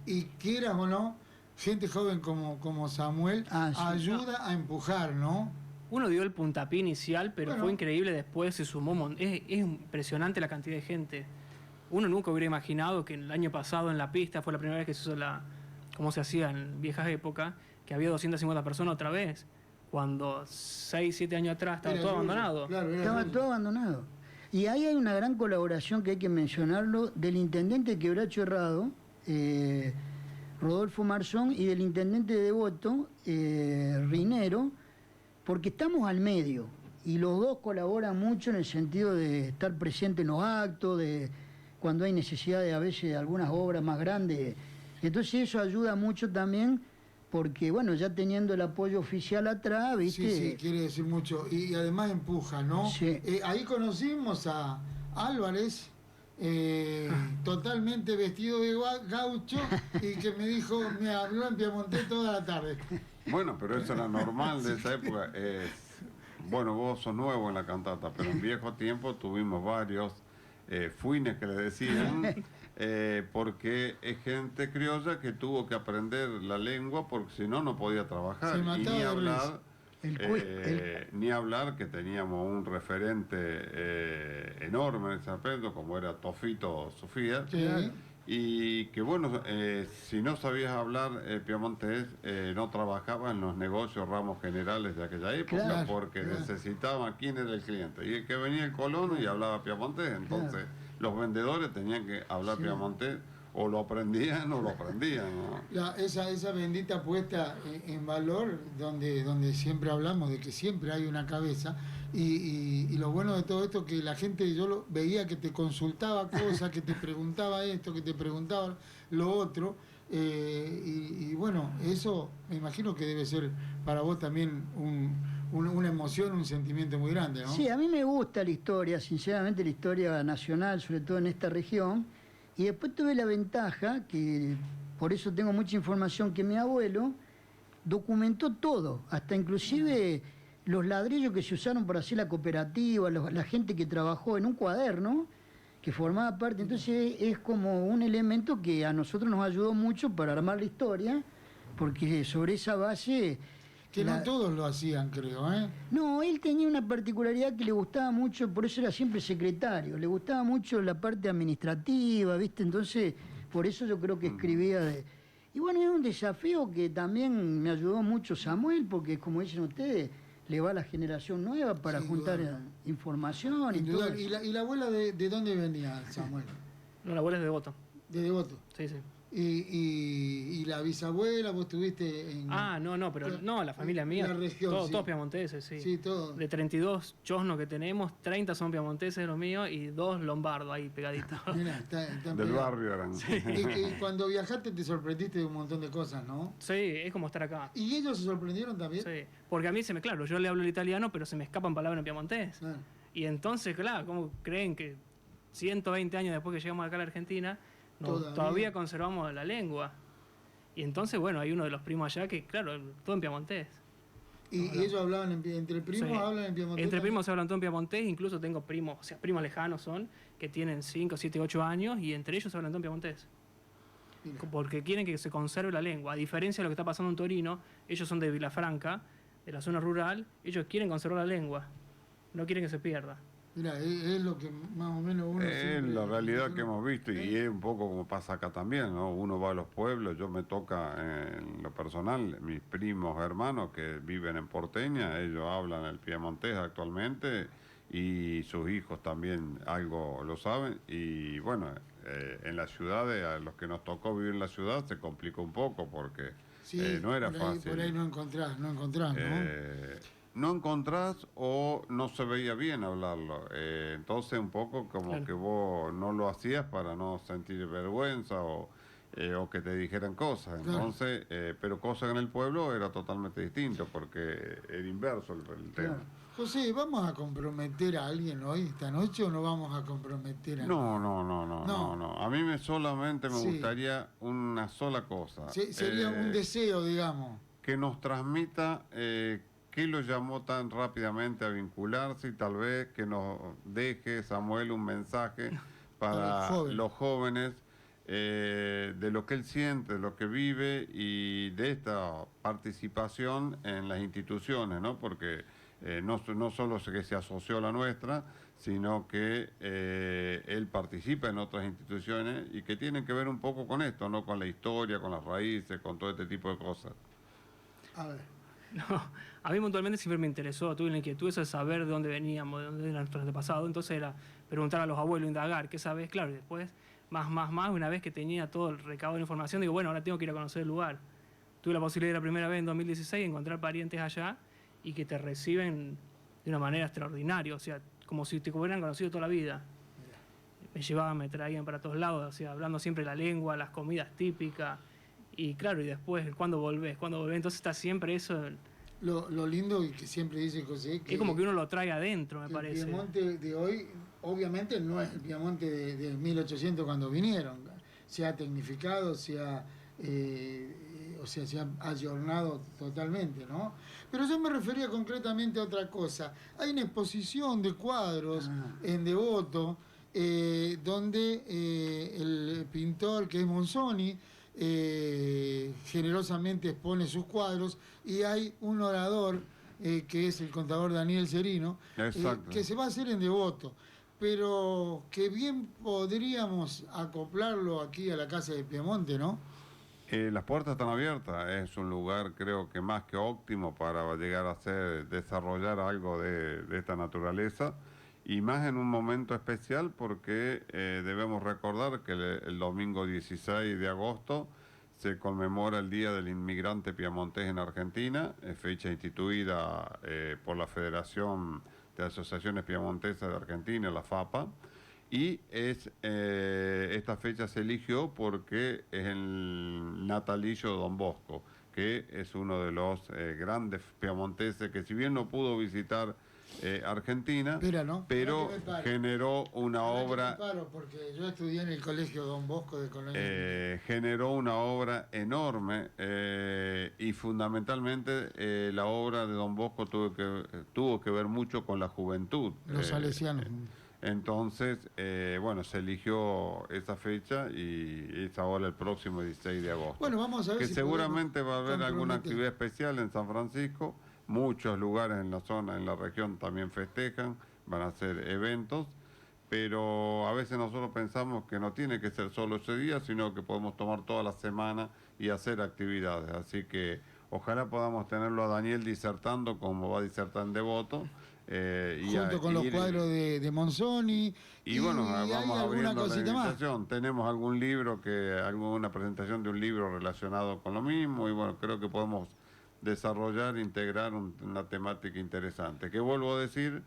y quieras o no, gente joven como Samuel ayuda a empujar, ¿no? Uno dio el puntapié inicial, pero fue increíble después, se sumó. Es impresionante la cantidad de gente. Uno nunca hubiera imaginado que el año pasado en la pista fue la primera vez que se hizo como se hacía en viejas épocas, que había 250 personas otra vez, cuando 6, 7 años atrás estaba todo abandonado. Estaba todo abandonado. Y ahí hay una gran colaboración que hay que mencionarlo, del intendente de Quebracho Herrado, Rodolfo Marzón, y del intendente de Devoto, Rinero, porque estamos al medio y los dos colaboran mucho en el sentido de estar presentes en los actos, de cuando hay necesidad de a veces de algunas obras más grandes. Entonces eso ayuda mucho también porque, bueno, ya teniendo el apoyo oficial atrás, ¿viste? Sí, quiere decir mucho. Y además empuja, ¿no? Sí. Ahí conocimos a Álvarez, totalmente vestido de gaucho, y que me habló en piemontés toda la tarde. Bueno, pero eso era normal de esa época. Bueno, vos sos nuevo en la cantata, pero en viejo tiempo tuvimos varios fuines que le decían, porque es gente criolla que tuvo que aprender la lengua porque si no, no podía trabajar. Se mataba y de ni hablar que teníamos un referente enorme en ese aspecto, como era Tofito Sofía. Sí. Y que bueno, si no sabías hablar piemontés, no trabajaba en los negocios ramos generales de aquella época, porque necesitaban quién era el cliente. Y el que venía el colono y hablaba piemontés, entonces los vendedores tenían que hablar piemontés, o lo aprendían o lo aprendían, ¿no? Esa bendita puesta en valor, donde siempre hablamos de que siempre hay una cabeza, y lo bueno de todo esto, que la gente, yo veía que te consultaba cosas, que te preguntaba esto, que te preguntaba lo otro, y bueno, eso me imagino que debe ser para vos también una emoción, un sentimiento muy grande, ¿no? Sí, a mí me gusta la historia, sinceramente la historia nacional, sobre todo en esta región. Y después tuve la ventaja, que por eso tengo mucha información, que mi abuelo documentó todo, hasta inclusive los ladrillos que se usaron para hacer la cooperativa, la gente que trabajó en un cuaderno, que formaba parte. Entonces es como un elemento que a nosotros nos ayudó mucho para armar la historia, porque sobre esa base... Que no todos lo hacían, creo, ¿eh? No, él tenía una particularidad que le gustaba mucho, por eso era siempre secretario, le gustaba mucho la parte administrativa, ¿viste? Entonces, por eso yo creo que escribía de... Y bueno, es un desafío que también me ayudó mucho Samuel, porque como dicen ustedes, le va a la generación nueva para juntar información y todo. ¿Y la abuela de dónde venía, Samuel? No, la abuela es de Devoto. ¿De Devoto? Sí, sí. ¿Y la bisabuela vos estuviste en...? No, pero no, la familia mía, la región, todos piamonteses, sí. Sí, todo. De 32 chosnos que tenemos, 30 son piamonteses los míos y 2 lombardos ahí pegaditos. Mirá, están del pegados. barrio eran. Sí. Y cuando viajaste te sorprendiste de un montón de cosas, ¿no? Sí, es como estar acá. ¿Y ellos se sorprendieron también? Sí, porque a mí claro, yo le hablo el italiano, pero se me escapan palabras en piamontés. Claro. Y entonces, claro, ¿cómo creen que 120 años después que llegamos acá a la Argentina, todavía conservamos la lengua? Y entonces, bueno, hay uno de los primos allá que, claro, todo en piamontés. ¿Y ellos hablaban entre primos? Sí. ¿Hablan en piamontés? Entre primos se hablan todo en piamontés, incluso tengo primos, o sea, primos lejanos son, que tienen 5, 7, 8 años y entre ellos se hablan todo en piamontés. Mira. Porque quieren que se conserve la lengua. A diferencia de lo que está pasando en Torino, ellos son de Vilafranca, de la zona rural, ellos quieren conservar la lengua, no quieren que se pierda. Mira, es lo que más o menos uno... Es la realidad que hemos visto y es un poco como pasa acá también, ¿no? Uno va a los pueblos, yo me toca en lo personal, mis primos hermanos que viven en Porteña, ellos hablan el piemontés actualmente y sus hijos también algo lo saben y bueno, en las ciudades, a los que nos tocó vivir en la ciudad se complicó un poco porque no era fácil. Por ahí no encontrás, ¿no? No encontrás o no se veía bien hablarlo. Entonces un poco como que vos no lo hacías para no sentir vergüenza o que te dijeran cosas. Entonces, pero cosas en el pueblo era totalmente distinto porque era inverso el tema. José, ¿vamos a comprometer a alguien hoy, esta noche, o no vamos a comprometer a No. A mí solamente me gustaría una sola cosa. Sería un deseo, digamos. Que nos transmita... ¿Qué lo llamó tan rápidamente a vincularse? Y tal vez que nos deje, Samuel, un mensaje para los jóvenes de lo que él siente, de lo que vive y de esta participación en las instituciones, ¿no? Porque no solo que se asoció a la nuestra, sino que él participa en otras instituciones y que tienen que ver un poco con esto, ¿no? Con la historia, con las raíces, con todo este tipo de cosas. A ver. No, a mí puntualmente siempre me interesó, tuve la inquietud de saber de dónde veníamos, de dónde era nuestro antepasado, entonces era preguntar a los abuelos, indagar, ¿qué sabes? Claro, y después, más, una vez que tenía todo el recado de información, digo, bueno, ahora tengo que ir a conocer el lugar. Tuve la posibilidad de la primera vez en 2016 encontrar parientes allá y que te reciben de una manera extraordinaria, o sea, como si te hubieran conocido toda la vida. Me llevaban, me traían para todos lados, o sea, hablando siempre la lengua, las comidas típicas. Y claro, y después, ¿cuándo volvés? Entonces está siempre eso. Lo lindo y que siempre dice José... Que es como que uno lo trae adentro, me parece. El Piamonte de hoy, obviamente, no es el Piamonte de 1800 cuando vinieron. Se ha tecnificado, se ha ayornado totalmente, ¿no? Pero yo me refería concretamente a otra cosa. Hay una exposición de cuadros en Devoto, donde el pintor, que es Monzoni, generosamente expone sus cuadros y hay un orador que es el contador Daniel Serino, que se va a hacer en Devoto, pero que bien podríamos acoplarlo aquí a la Casa de Piemonte, ¿no? Las puertas están abiertas, es un lugar creo que más que óptimo para llegar a desarrollar algo de esta naturaleza. Y más en un momento especial porque debemos recordar que el domingo 16 de agosto se conmemora el Día del Inmigrante Piamontés en Argentina, fecha instituida por la Federación de Asociaciones Piamontesas de Argentina, la FAPA, y esta fecha se eligió porque es el natalicio de Don Bosco, que es uno de los grandes piamonteses que, si bien no pudo visitar Argentina, pero generó una obra. Porque yo estudié en el Colegio Don Bosco de Colonia. Generó una obra enorme y fundamentalmente la obra de Don Bosco tuvo que ver mucho con la juventud. Los salesianos. Entonces, bueno, se eligió esa fecha y es ahora el próximo 16 de agosto. Bueno, vamos a ver que si seguramente va a haber alguna actividad especial en San Francisco. Muchos lugares en la zona, en la región también festejan, van a hacer eventos, pero a veces nosotros pensamos que no tiene que ser solo ese día, sino que podemos tomar toda la semana y hacer actividades. Así que ojalá podamos tenerlo a Daniel disertando como va a disertar en Devoto. Junto con los cuadros de Monzoni. Y bueno, vamos abriendo la invitación. Tenemos algún libro, alguna presentación de un libro relacionado con lo mismo, y bueno, creo que podemos desarrollar, integrar una temática interesante. Que vuelvo a decir,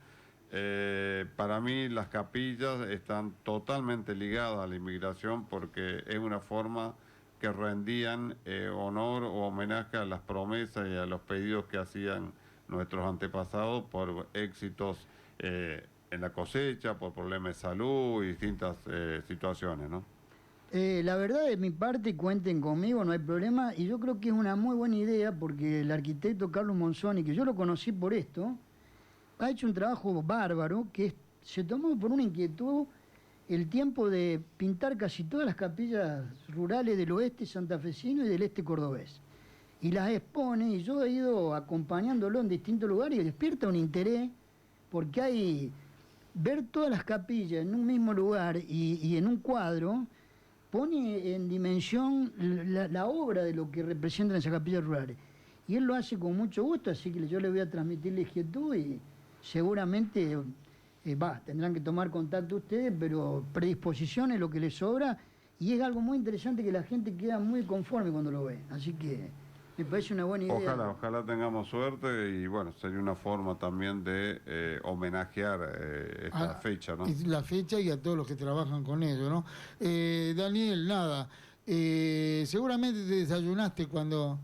para mí las capillas están totalmente ligadas a la inmigración porque es una forma que rendían honor o homenaje a las promesas y a los pedidos que hacían nuestros antepasados por éxitos en la cosecha, por problemas de salud y distintas situaciones, ¿no? La verdad, de mi parte, cuenten conmigo, no hay problema, y yo creo que es una muy buena idea porque el arquitecto Carlos Monzoni, que yo lo conocí por esto, ha hecho un trabajo bárbaro, que se tomó por una inquietud el tiempo de pintar casi todas las capillas rurales del oeste santafesino y del este cordobés. Y las expone, y yo he ido acompañándolo en distintos lugares y despierta un interés, porque hay ver todas las capillas en un mismo lugar y en un cuadro, pone en dimensión la obra de lo que representan esas capillas rurales. Y él lo hace con mucho gusto, así que yo le voy a transmitir la inquietud y seguramente tendrán que tomar contacto ustedes, pero predisposición es lo que les sobra y es algo muy interesante que la gente queda muy conforme cuando lo ve. Así que me parece una buena idea. Ojalá tengamos suerte y bueno, sería una forma también de homenajear esta fecha, ¿no? La fecha y a todos los que trabajan con ello, ¿no? Daniel, nada, seguramente te desayunaste cuando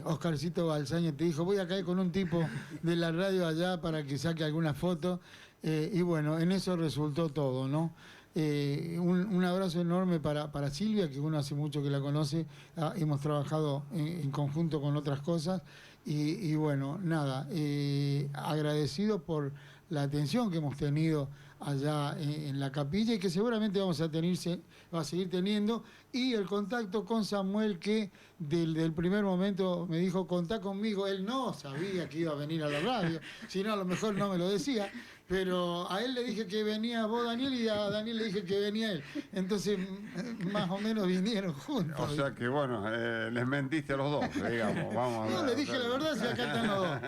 Oscarcito Balsaña te dijo, voy a caer con un tipo de la radio allá para que saque alguna foto, y bueno, en eso resultó todo, ¿no? Un abrazo enorme para Silvia, que uno hace mucho que la conoce, hemos trabajado en conjunto con otras cosas y bueno, nada, agradecido por la atención que hemos tenido allá en la capilla y que seguramente va a seguir teniendo, y el contacto con Samuel, que del primer momento me dijo, contá conmigo. Él no sabía que iba a venir a la radio, si no a lo mejor no me lo decía, pero a él le dije que venía vos, Daniel, y a Daniel le dije que venía él. Entonces, más o menos vinieron juntos. O sea que, bueno, les mentiste a los dos, digamos. No, le dije la verdad, si acá están los dos.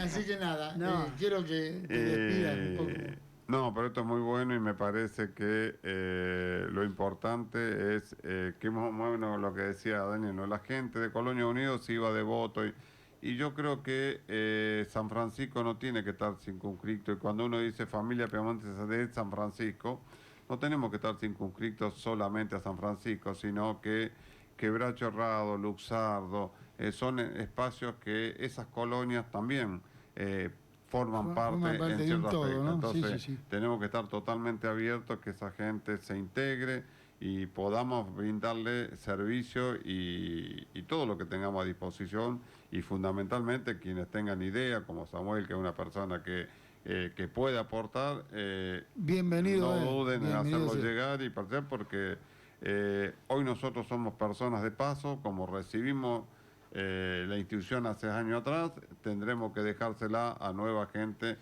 Así que nada, quiero que te despidan un poco. No, pero esto es muy bueno y me parece que lo importante es que más o menos lo que decía Daniel, ¿no? La gente de Colonia Unido se iba Devoto y yo creo que San Francisco no tiene que estar circunscrito, y cuando uno dice familia Piamonte de San Francisco, no tenemos que estar circunscritos solamente a San Francisco, sino que Quebracho Herrado, Luxardo, son espacios que esas colonias también forman parte en cierto aspecto, ¿no? Entonces tenemos que estar totalmente abiertos, que esa gente se integre y podamos brindarle servicio y todo lo que tengamos a disposición, y fundamentalmente quienes tengan idea, como Samuel, que es una persona que puede aportar, bienvenido, no duden en hacerlo llegar y partir, porque hoy nosotros somos personas de paso, como recibimos la institución hace años atrás, tendremos que dejársela a nueva gente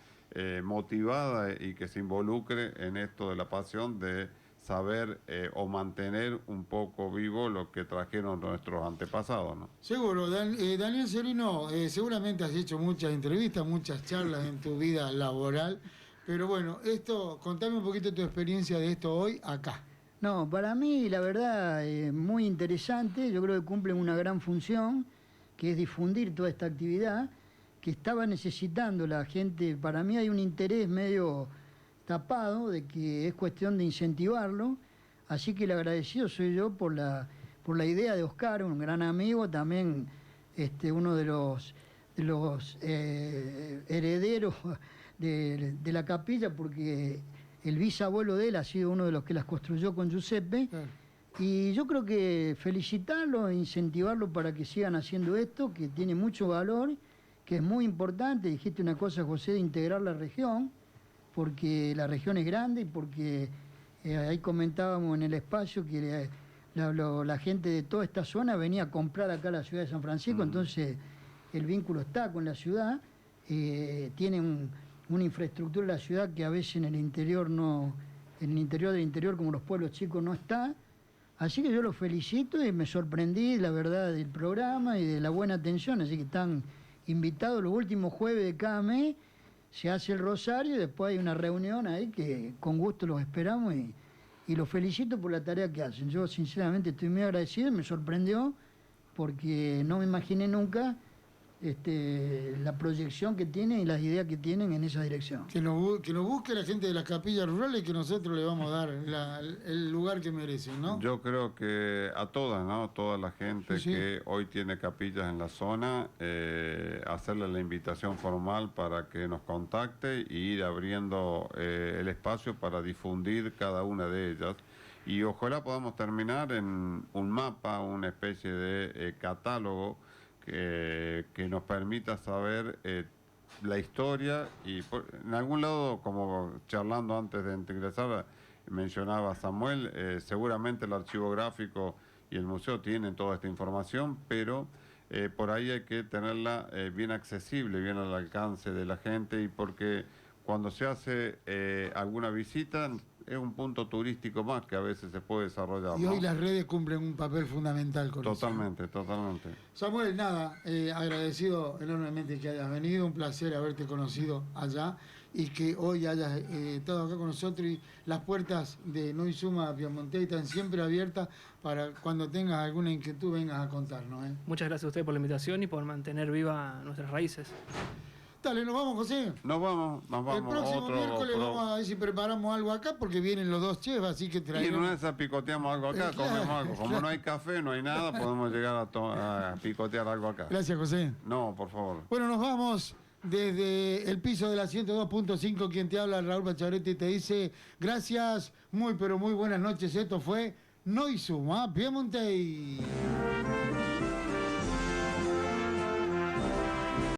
motivada y que se involucre en esto de la pasión de saber o mantener un poco vivo lo que trajeron nuestros antepasados, ¿no? Seguro. Daniel Serino, seguramente has hecho muchas entrevistas, muchas charlas en tu vida laboral, pero bueno, contame un poquito tu experiencia de esto hoy acá. No, para mí la verdad muy interesante, yo creo que cumplen una gran función, que es difundir toda esta actividad que estaba necesitando la gente. Para mí hay un interés medio tapado de que es cuestión de incentivarlo, así que el agradecido soy yo por por la idea de Oscar, un gran amigo, también uno de los herederos de la capilla, porque el bisabuelo de él ha sido uno de los que las construyó con Giuseppe. Claro. Y yo creo que felicitarlo e incentivarlo para que sigan haciendo esto, que tiene mucho valor, que es muy importante. Dijiste una cosa, José, de integrar la región, porque la región es grande y porque ahí comentábamos en el espacio que la gente de toda esta zona venía a comprar acá a la ciudad de San Francisco, entonces el vínculo está con la ciudad, tiene una infraestructura de la ciudad que a veces en el interior del interior, como los pueblos chicos, no está. Así que yo los felicito y me sorprendí, la verdad, del programa y de la buena atención. Así que están invitados los últimos jueves de cada mes, se hace el rosario y después hay una reunión ahí que con gusto los esperamos y los felicito por la tarea que hacen. Yo sinceramente estoy muy agradecido y me sorprendió porque no me imaginé nunca la proyección que tienen y las ideas que tienen en esa dirección. Que nos busque la gente de las capillas rurales y que nosotros le vamos a dar el lugar que merecen, ¿no? Yo creo que a todas, ¿no? Toda la gente que hoy tiene capillas en la zona, hacerle la invitación formal para que nos contacte y ir abriendo el espacio para difundir cada una de ellas. Y ojalá podamos terminar en un mapa, una especie de catálogo que nos permita saber la historia y en algún lado, como charlando antes de ingresar, mencionaba Samuel, seguramente el archivo gráfico y el museo tienen toda esta información, pero por ahí hay que tenerla bien accesible, bien al alcance de la gente, y porque cuando se hace alguna visita es un punto turístico más que a veces se puede desarrollar. Y hoy las redes cumplen un papel fundamental con eso. Totalmente. Samuel, nada, agradecido enormemente que hayas venido, un placer haberte conocido allá y que hoy hayas estado acá con nosotros, y las puertas de No Suma Piemonte están siempre abiertas para cuando tengas alguna inquietud vengas a contarnos. Muchas gracias a usted por la invitación y por mantener viva nuestras raíces. Dale, nos vamos, José. Nos vamos. El próximo miércoles vamos a ver si preparamos algo acá, porque vienen los dos chefs, así que traemos. Y en una de esas picoteamos algo acá, comemos algo. Como no hay café, no hay nada, podemos llegar a picotear algo acá. Gracias, José. No, por favor. Bueno, nos vamos desde el piso de la 102.5. Quien te habla, Raúl Bacharetti, te dice gracias, muy pero muy buenas noches. Esto fue No Suma Piemonte.